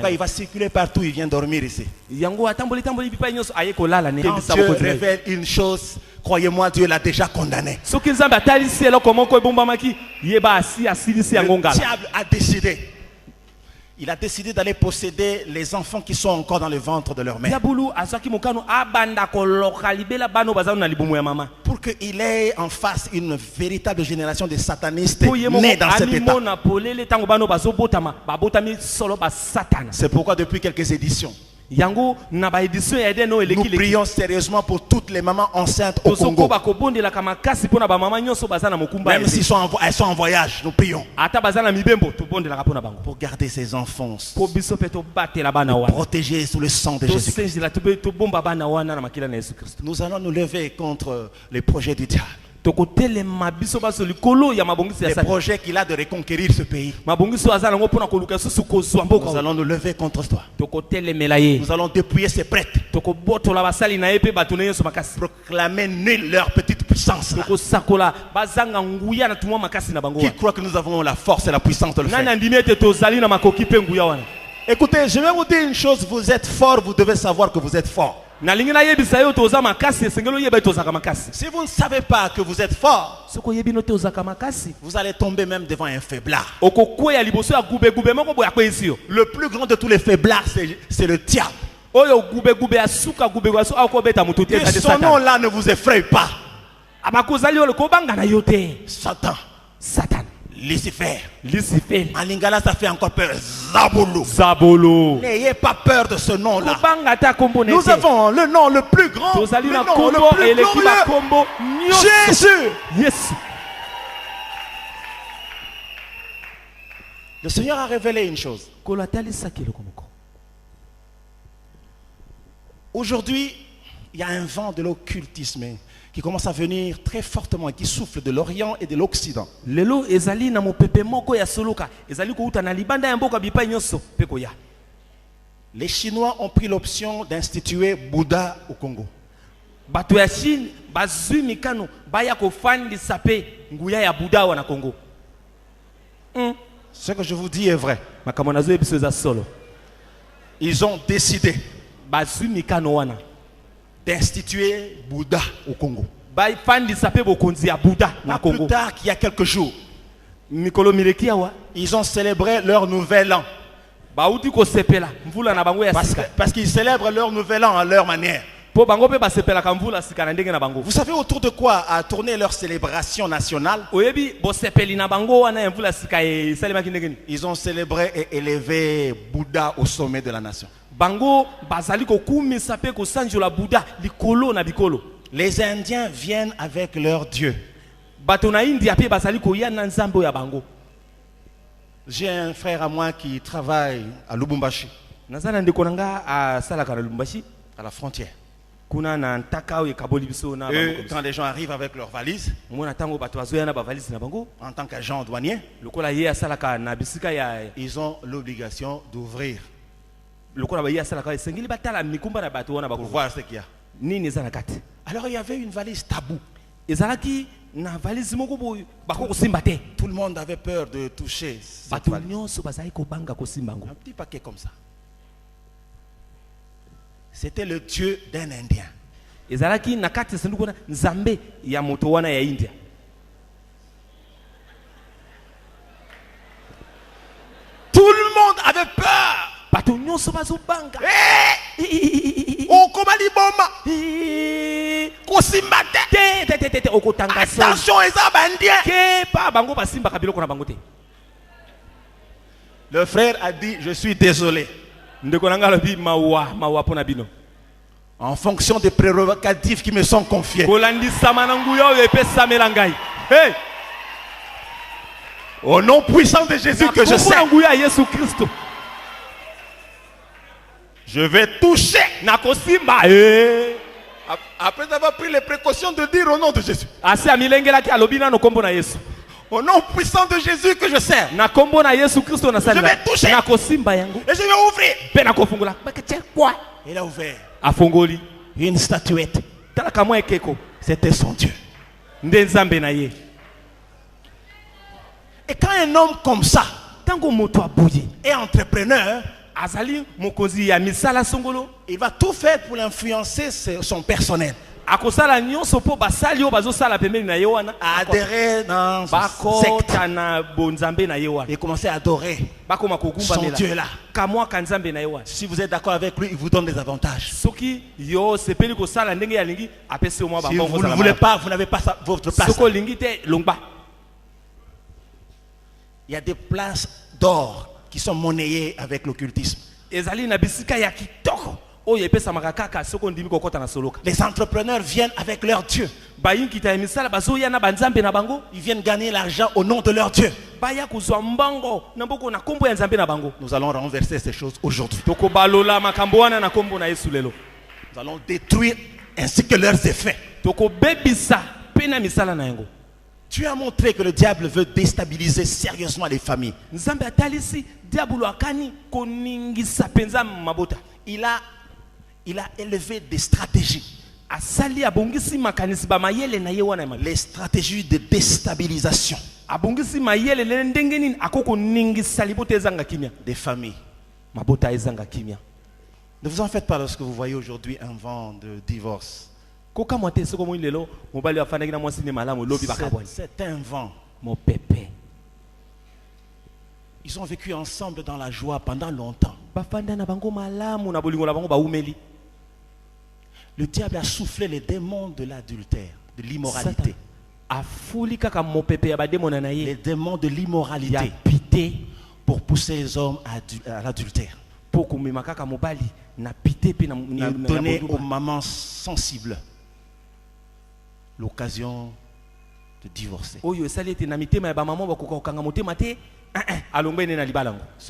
il va circuler partout, il vient dormir ici. Quand Dieu révèle une chose, croyez-moi, Dieu l'a déjà condamné. Le diable a décidé. Il a décidé d'aller posséder les enfants qui sont encore dans le ventre de leur mère. Pour qu'il ait en face une véritable génération de satanistes nés dans cet état. C'est pourquoi depuis quelques éditions, nous prions sérieusement pour toutes les mamans enceintes au Congo. Même si elles sont en voyage, nous prions pour garder ces enfants, protéger sous le sang de Jésus-Christ. Nous allons nous lever contre les projets du diable. Les projets qu'il a de reconquérir ce pays. Nous allons nous lever contre toi. Nous allons dépouiller ces prêtres. Proclamer nulle leur petite puissance. Qui croit que nous avons la force et la puissance de le faire? Écoutez, je vais vous dire une chose. Vous êtes fort, vous devez savoir que vous êtes fort. Si vous ne savez pas que vous êtes fort, vous allez tomber même devant un faiblard. Le plus grand de tous les faiblards, c'est le diable. Et son nom-là ne vous effraie pas. Satan. Lucifer. En lingala, ça fait encore peur. Zabolo. N'ayez pas peur de ce nom-là. Nous avons le nom le plus grand, le nom le plus glorieux. Jésus. Le Seigneur a révélé une chose. Aujourd'hui, il y a un vent de l'occultisme qui commence à venir très fortement et qui souffle de l'Orient et de l'Occident. Les Chinois ont pris l'option d'instituer Bouddha au Congo. Ce que je vous dis est vrai. Ils ont décidé d'instituer Bouddha au Congo. Pas plus tard qu'il y a quelques jours, ils ont célébré leur nouvel an. Parce qu'ils célèbrent leur nouvel an à leur manière. Vous savez autour de quoi a tourné leur célébration nationale? Ils ont célébré et élevé Bouddha au sommet de la nation. Les Indiens viennent avec leur Dieu. J'ai un frère à moi qui travaille à Lubumbashi, à la frontière. Et quand les gens arrivent avec leurs valises, en tant qu'agent douanier, ils ont l'obligation d'ouvrir pour voir ce qu'il y a. Alors il y avait une valise tabou. Tout le monde avait peur de toucher cette valise. Un petit paquet comme ça. C'était le Dieu d'un Indien. Tout le monde avait peur. Attention, le frère a dit, je suis désolé. En fonction des prérogatives qui me sont confiées. Au nom puissant de Jésus que je sers, je vais toucher. Après avoir pris les précautions de dire au nom de Jésus. Au nom puissant de Jésus que je sers, je vais toucher. Et je vais ouvrir. Il a ouvert une statuette. C'était son Dieu. Et quand un homme comme ça est entrepreneur, il va tout faire pour influencer son personnel à adhérer dans son secte et commencer à adorer son Dieu là. Si vous êtes d'accord avec lui, il vous donne des avantages. Si vous ne voulez pas, vous n'avez pas votre place. Il y a des places d'or qui sont monnayées avec l'occultisme. Les entrepreneurs viennent avec leur Dieu. Ils viennent gagner l'argent au nom de leur Dieu. Nous allons renverser ces choses aujourd'hui. Nous allons détruire ainsi que leurs effets. Tu as montré que le diable veut déstabiliser sérieusement les familles. Il a élevé des stratégies. Les stratégies de déstabilisation des familles. Ne vous en faites pas lorsque vous voyez aujourd'hui un vent de divorce. C'est un vent. Ils ont vécu ensemble dans la joie pendant longtemps. Le diable a soufflé les démons de l'adultère, de l'immoralité. Les démons de l'immoralité pour pousser les hommes à l'adultère. Il a donné aux mamans sensibles l'occasion de divorcer. Ce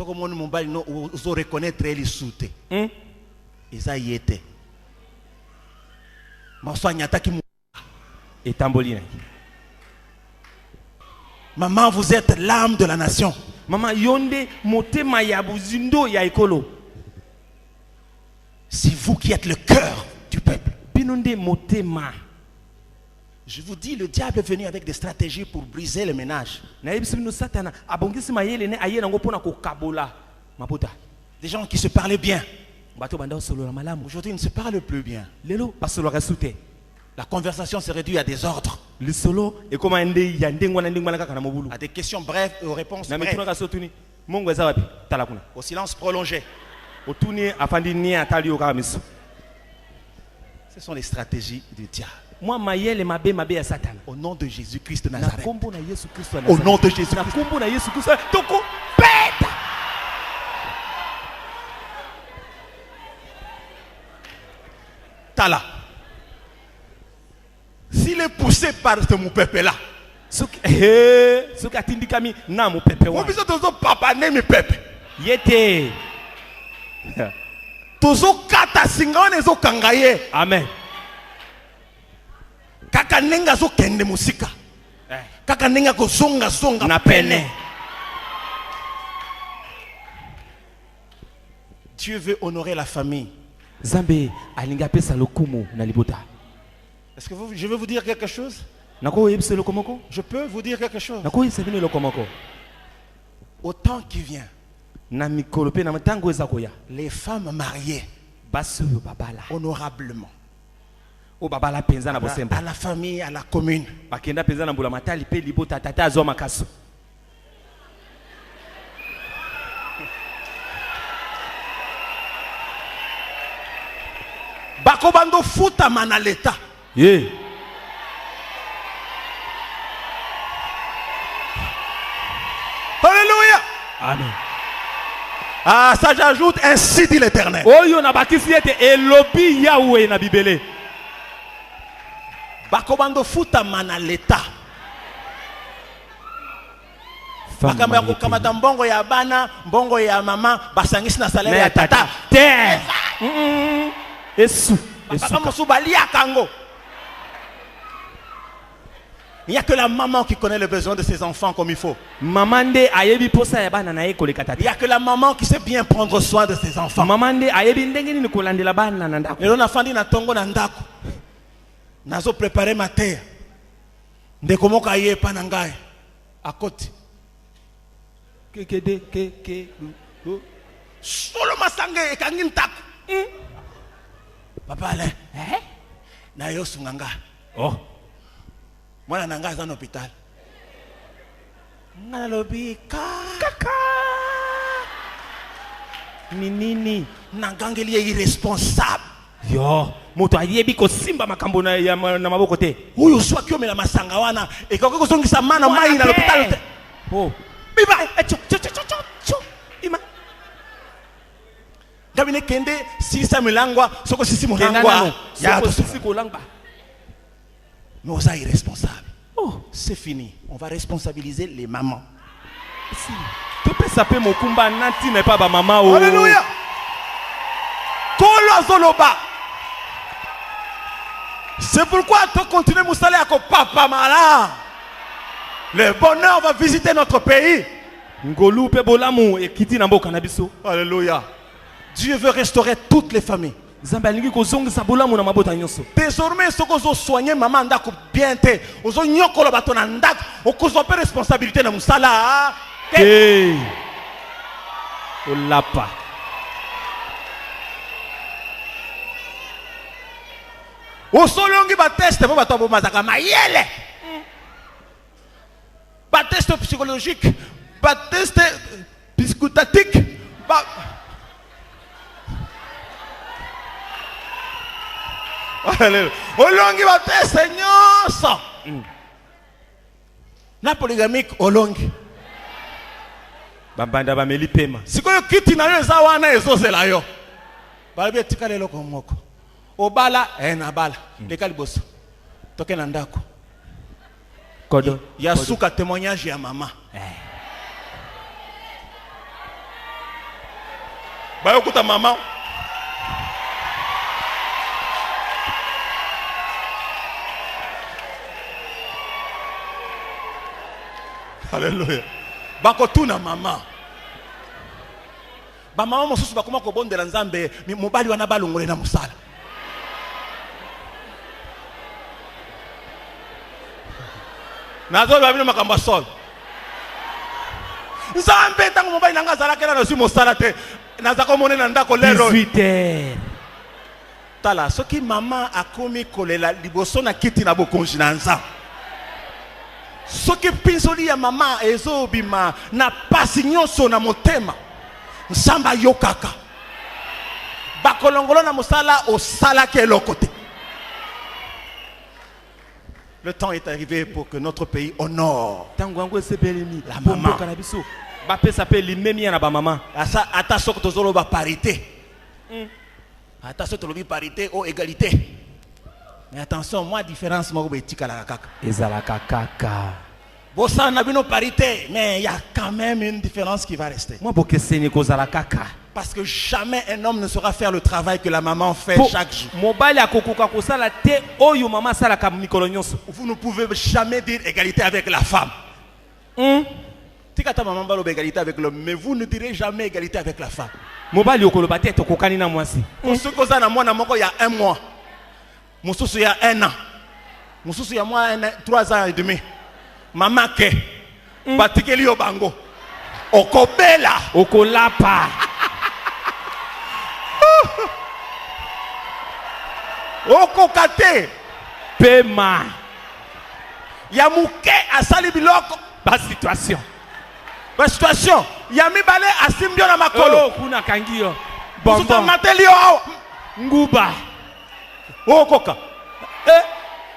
que mon mobile nous reconnaître les soutes. Ils a y été. Maman, vous êtes l'âme de la nation. Maman, yonde motema ya buzindo ya ekolo. C'est vous qui êtes le cœur du peuple. Binonde motema. Je vous dis, le diable est venu avec des stratégies pour briser le ménage. Des gens qui se parlaient bien. Aujourd'hui, ils ne se parlent plus bien. La conversation se réduit à des ordres. À des questions brèves et aux réponses brèves. Au silence prolongé. Ce sont les stratégies du diable. Au nom de Jésus-Christ de Nazareth. Au nom de Jésus-Christ. Tala. S'il est poussé par ce mon peuple là. Amen. Kaka nenga zo kende musika. Kaka nenga ko zonga na pene. Dieu veut honorer la famille. Zambe alinga pesa lokumu na libota. Est-ce que je veux vous dire quelque chose? Je peux vous dire quelque chose? Au temps qui vient, les femmes mariées honorablement à la famille, à la commune, bakobando futa manaleta. Yeah. Alléluia. Amen. Ah, ça j'ajoute, ainsi dit l'Éternel. Bakobando futa manaleta. Makambo ya kukamata mbongo ya bana, mbongo ya mama, basangisi na salaire ya tata. Terre. Esu. Papa Mosubalia Kango. Il n'y a que la maman qui connaît les besoins de ses enfants comme il faut. Mamande ayebi posa ya bana na ye koleka tata. Il n'y a que la maman qui sait bien prendre soin de ses enfants. Mamande ayebi ndenge nini kolandela bana na ndako. Et on a fandi na tongo na ndako. Nazo préparer ma terre. Ndeko moka ye pa na ngai. À côté. Solo masange ekangi ntako. Papa Alain. Na yo sunganga. Oh. Moi na nga za na hôpital. Nga lobi kaka. Nini. Nangangeli est irresponsable. Yo, moto ayebi ko simba makambo na maboko te. Huyo swa kio mela masanga wana e ko zongisa mana mai na l'hôpital. Oh. Biba, Cho. Ima. Gabine kende sisa milangwa soko sisi mulangwa. Ya to sisi kolangba. Mais on est irresponsable. Oh, c'est fini. On va responsabiliser les mamans. Si. Tu peux saper mon kumba nanti n'est pas ba maman oh. Alléluia. Kolo zoloba. C'est pourquoi tu continues Moussale à papa mala. Le bonheur va visiter notre pays. Ngolu pe bolamu e kiti na mboka na biso. Alléluia. Dieu veut restaurer toutes les familles. Désormais, ce que vous soignez, maman, ndako bien te. Vous avez nyokolo bato na ndako. Vous avez responsabilité na musala. Hey. Olapa. Vous solongi ba test pour bato bomazaka mayele. Ba test psychologique, ba test psychotatique, ba Olongi va te Seigneur. Na polygamique olongi. Bambanda ba meli pema. Sikoyo kiti na yo za wana ezozela yo. Balabi tika lelo ko moko. Obala na bala. Lekali boso. Toke na ndako. Kodo. Ya suka témoignage ya mama. Bayo kuta mama. Alléluia. Bako tuna mama. Ba mama mosusu bakoma ko bondela nzambe mobali wana balongole na musala. Nazo babino makamba sol. Nzambe tango mobali nanga zala kela na si musala te. Nazako monena ndako lero. 18h. Tala soki mama akomi kolela liboso na kiti na bokonji na nzambe. Soki pinzoli ya mama ezobima na pasi nyonso na motema nsamba yokaka bakolongolo na musala osala ke lokote. Le temps est arrivé pour que notre pays honore la maman. Asa ata soko tozolo ba parité. Ata soko tolobi parité ou égalité. Mais attention, moi différence moi betika la kaka. Ezalaka kaka. Bossa na bino parité, mais il y a quand même une différence qui va rester. Moi bokeseni kozala kaka. Parce que jamais un homme ne saura faire le travail que la maman fait chaque jour. Mobali akokoka kosala te oyo mama sala ka mikolo nyonso. Vous ne pouvez jamais dire égalité avec la femme. Tikata maman balo égalité avec l'homme, mais vous ne direz jamais égalité avec la femme. Mobali okoloba te tokokani na mwasi. Ce que ça na mwana moko il y a un mois. Mosusu il y a un an. Mosusu il y a moi 3 ans et demi. Maman ke batikeli yo bango. Okobela, okolapa. Okokate. Pema. Ya muke asali biloko. Ba situation. Ba situation. Ya mibale asimbio na makolo. Oh, kuna kangio. Bonbon. Matelio. Nguba. Okoka.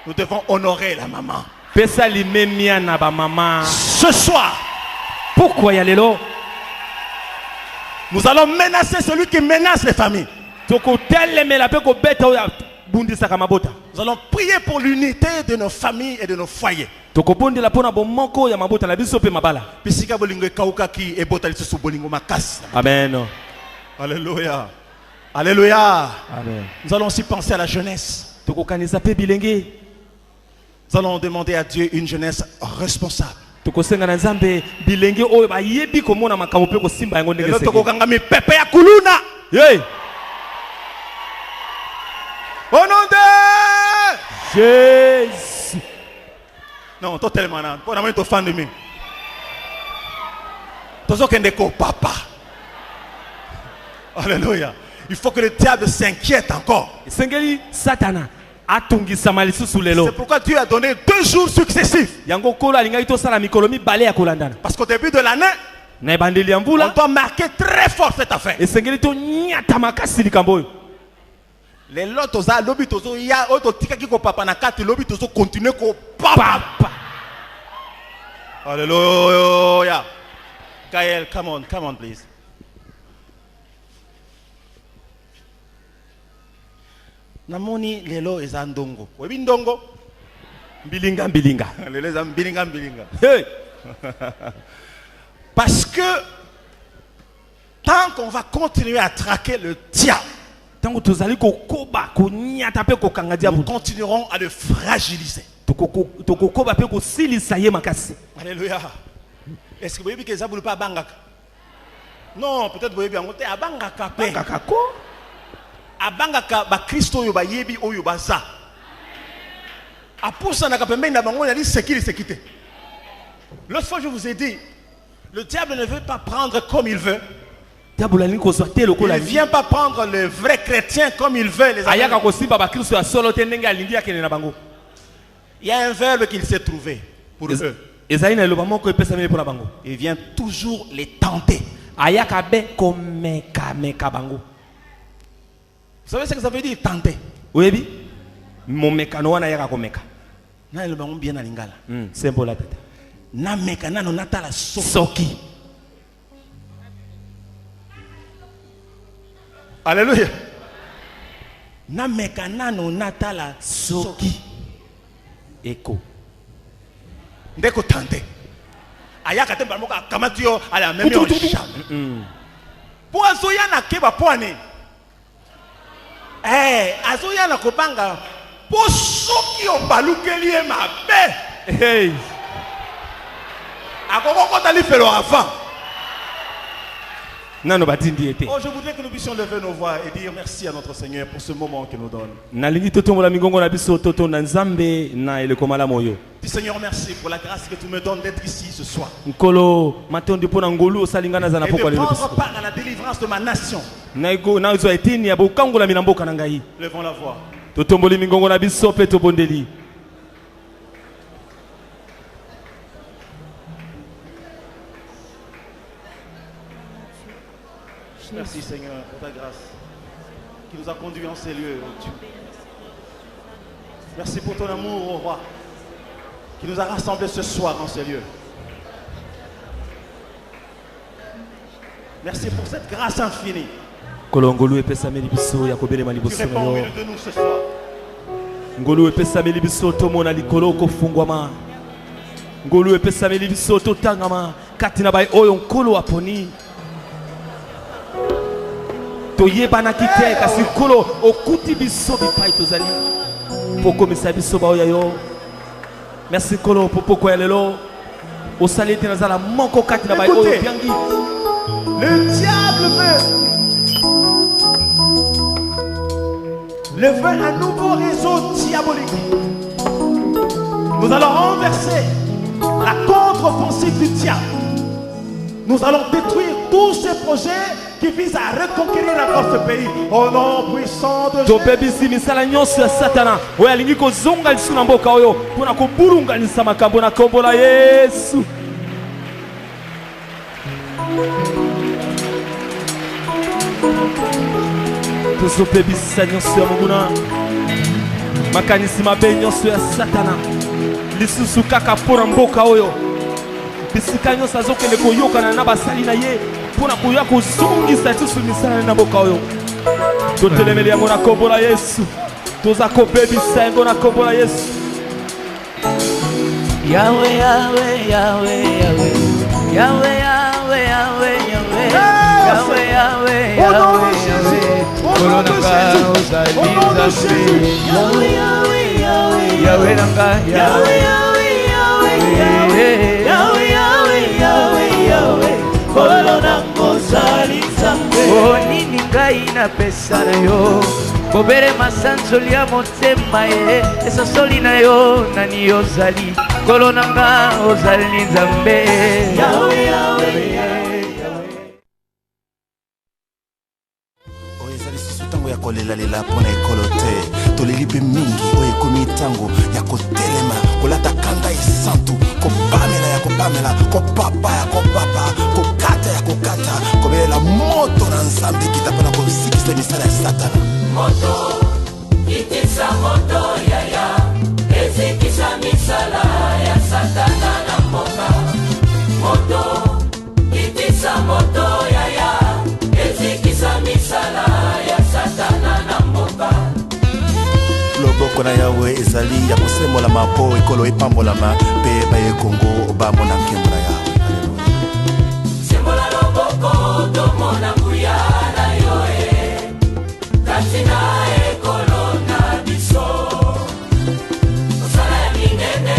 Nous devons honorer la maman. Pesa limemia na ba maman. Ce soir. Pourquoi y a lelo? Nous allons menacer celui qui menace les familles. Toko telemela pe ko beta o bundisa kamabota. Nous allons prier pour l'unité de nos familles et de nos foyers. Tokobondela pona bomoko ya mabota na biso pe mabala. Bisika bolingo ekauka ki ebota lisusu bolingo makasi. Amen. Alléluia. Alléluia. Amen. Nous allons aussi penser à la jeunesse. Tokokanisa pe bilenge. Nous allons demander à Dieu une jeunesse responsable. Tokosenga na Nzambe bilenge oyo ba yebi komona makambo pe ko simba yango ndenge seke. Tokokanga mipepe ya kuluna. Hey. Au nom de Jésus. Non, toi tellement là. Pour la to fan de moi. Tozo kendeko papa. Alléluia. Il faut que le diable s'inquiète encore. Sengeli Satana atungisa malisusu sous lelo. C'est pourquoi Dieu a donné 2 jours successifs. Yango kola lingai to sala mikolomi bale ya kolandana. Parce qu'au début de l'année, Na bandeli ya on mbula. doit marquer très fort cette affaire. Et sengeli to nyata makasi likambo. Les lots oza lobi tozo ya auto tika kiko papa na kati lobi tozo continuer ko papa. Alléluia. Gaël, come on please. Namoni lelo eza ndongo. Webi ndongo? Mbilinga. Lelo eza mbilinga. Hey. Parce que tant qu'on va continuer à traquer le diable, Tango tozali kokoba ko nyata pe ko kanga nous diabu. continuerons à le fragiliser. Tokokoba pe ko silisa ye makasi. Alléluia. Est-ce que vous voyez que ça ne pas bangaka? Non, peut-être vous voyez bien. Abangaka pe. Bangaka ko? Abangaka ba Christo yo ba yebi oyo baza. Apusa na kapembe na bango na li sekite. L'autre fois je vous ai dit, le diable ne veut pas prendre comme il veut. Il ne vient pas prendre les vrais chrétiens comme il veut. Il y a un verbe qu'il s'est trouvé pour eux. Il vient toujours les tenter. Vous savez ce que ça veut dire, tenter? Oui, mon mécano na yaka komeka. Na le bango bien na lingala. C'est bon la tête. Na mekana no natala Soki. Alléluia. Na mekana no natala Soki. Eko. Ndeko tante. Ayaka temba moka kamatio ala même au champ. Pour azoya na keba poane. Azoya na kopanga. Pour soki o balukeli e mabe. Hey. Akoko tali felo avant. Nano batindi ete. Oh, je voudrais que nous puissions lever nos voix et dire merci à notre Seigneur pour ce moment qu'il nous donne. Nalingi toto mola migongo na biso toto na Nzambe na eleko mala moyo. Dis Seigneur merci pour la grâce que tu me donnes d'être ici ce soir. Nkolo matondi pona ngolu osalingana za na Et de pokwa lelo. prendre part à la délivrance de ma nation. Naiko na zo etini ya bokangola minamboka na ngai. Levons la voix. Totomboli mingongo na biso pe to bondeli. Merci Seigneur pour ta grâce qui nous a conduits en ces lieux, oh Dieu. Merci pour ton amour, oh roi, qui nous a rassemblés ce soir en ces lieux. Merci pour cette grâce infinie. Kolongolu epesa meli biso ya kobele mali Tu biso réponds au yo. milieu de nous ce soir. Ngolu epesa meli biso to mona likolo ko fungwama. Ngolu epesa meli biso to tangama katina bai oyo nkolo aponi. Toyebana kite kasi nkolo okuti biso bipai tozali. Poko misa biso ba oya yo. Merci nkolo popo ko lelo. Osali te nazala moko katina bai oyo biangi. Le diable veut un nouveau réseau diabolique. Nous allons renverser la contre-offensive du diable. Nous allons détruire tous ces projets qui visent à reconquérir encore ce pays. Au nom puissant de Jésus. Tobebisi misala nyonso ya Satana. Oyo alingi kozonga lisu na mboka oyo mpona koburunganisa makambo na kombo la Yesu. Tozobebisa nyonso ya monguna. Makanisi mabe nyonso ya Satana. Lisusu kaka mpona mboka oyo. Bisika nyonso azokende koyokana na basali na ye mpona koya kozongisa lisusu misala na mboka oyo. Totelemeli yango na kombo la Yesu. toza kobebisa yango na kombo na Yesu. Yahweh, Yahweh, Yahweh, Yahweh, Yahweh, Yahweh, Yahweh, Yahweh, Yahweh, Yahweh, Yahweh, Kolonanga ozali nzambe. Yahweh, Yahweh, Yahweh, Yahweh nanga, Yahweh, Yahweh, Yahweh, Yahweh, Yahweh, Yahweh, Yahweh, Yahweh, Kolonanga ozali nzambe. Oh nini ngai napesa na yo, bobere masanzoli ya motema ye, esasoli na yo nani ozali, kolonanga ozali nzambe. Yahweh, Yahweh, Tango ya kolela lela pona ekolo te toleli pe mingi oyo ekomi tango ya kotelema kolata kanda esantu kopamela ya kopamela kopapa ya kopapa kokata ya kokata kobelela moto na nzambe kita mpona kosikisa misala ya satana. Moto itisa moto yaya ezikisa misala ya satana na mboka. Moto itisa moto yaya ezikisa misala ya satana na mboka. Loboko na Yawe ezali ya kosembola mapo ekolo epambolama pe baye Kongo bamona nkembo na Yawe. Sembola loboko tomona nguya na yoe katina ekolo na biso. Osala ya minene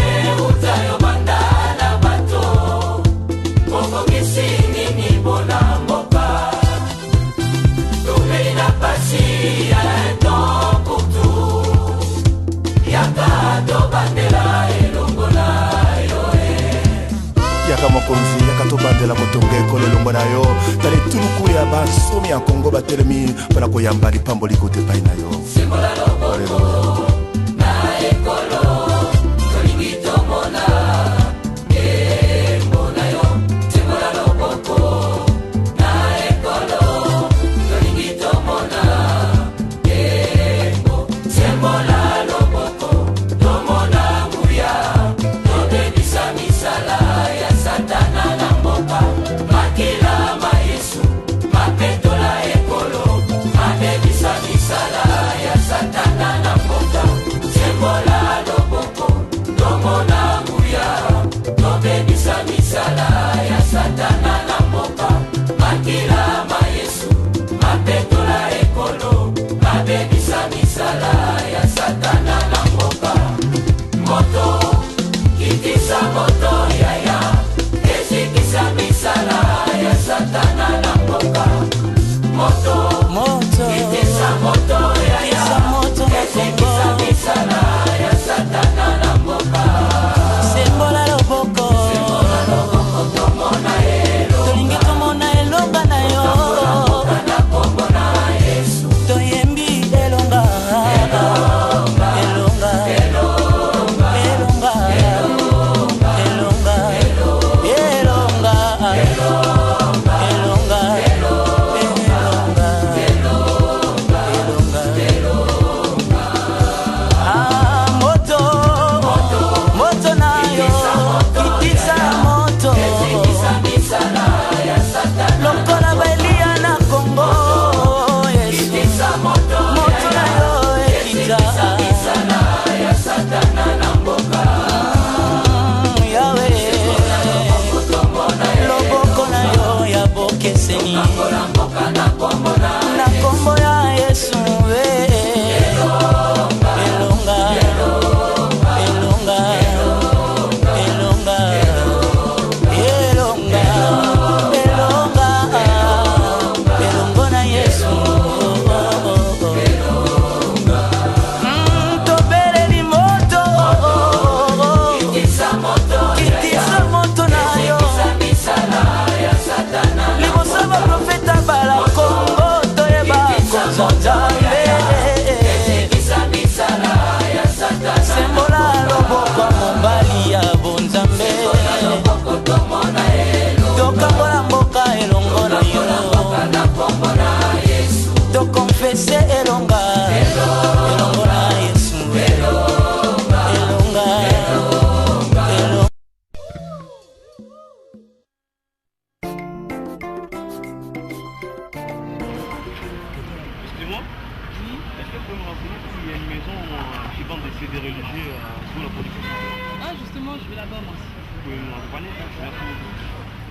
utayo banda na bato mokongisi nini bona mboka. Tumeli na pasi ya eton kutu yaka to bandela elongola yoe. Yaka mokonzi yaka to bandela motonga ekolo elongo na yo tale tuluku ya bansomi ya Kongo batelemi mpona koyamba lipambo likote epai na yo. Sembola loboko na ekolo tolingi tomona nkembo na yo. Sembola loboko na ekolo tolingi tomona nkembo. Sembola loboko tomona nguya tobebisa misala ya satana na mboka. Makila ma Yesu mapetola ekolo mabebisa misala ya satana na mboka.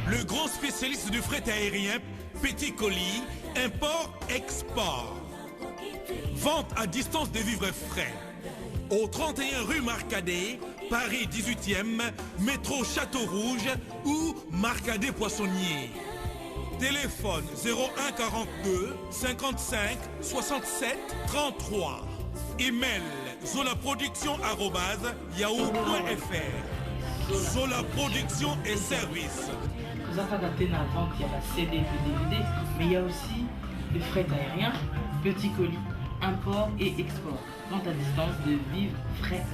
Le grand spécialiste du fret aérien, Petit Colis, import-export. Vente à distance de vivres frais. Au 31 rue Marcadet, Paris 18e, métro Château-Rouge ou Marcadet Poissonnier. Téléphone 01 42 55 67 33. Email zolaproduction@yahoo.fr. Zola Production et Service. Vous avez adapté dans la vente, il y a la CD et le DVD, mais il y a aussi le fret aérien, Petit Colis, import et export. Vente à distance de vivres frais.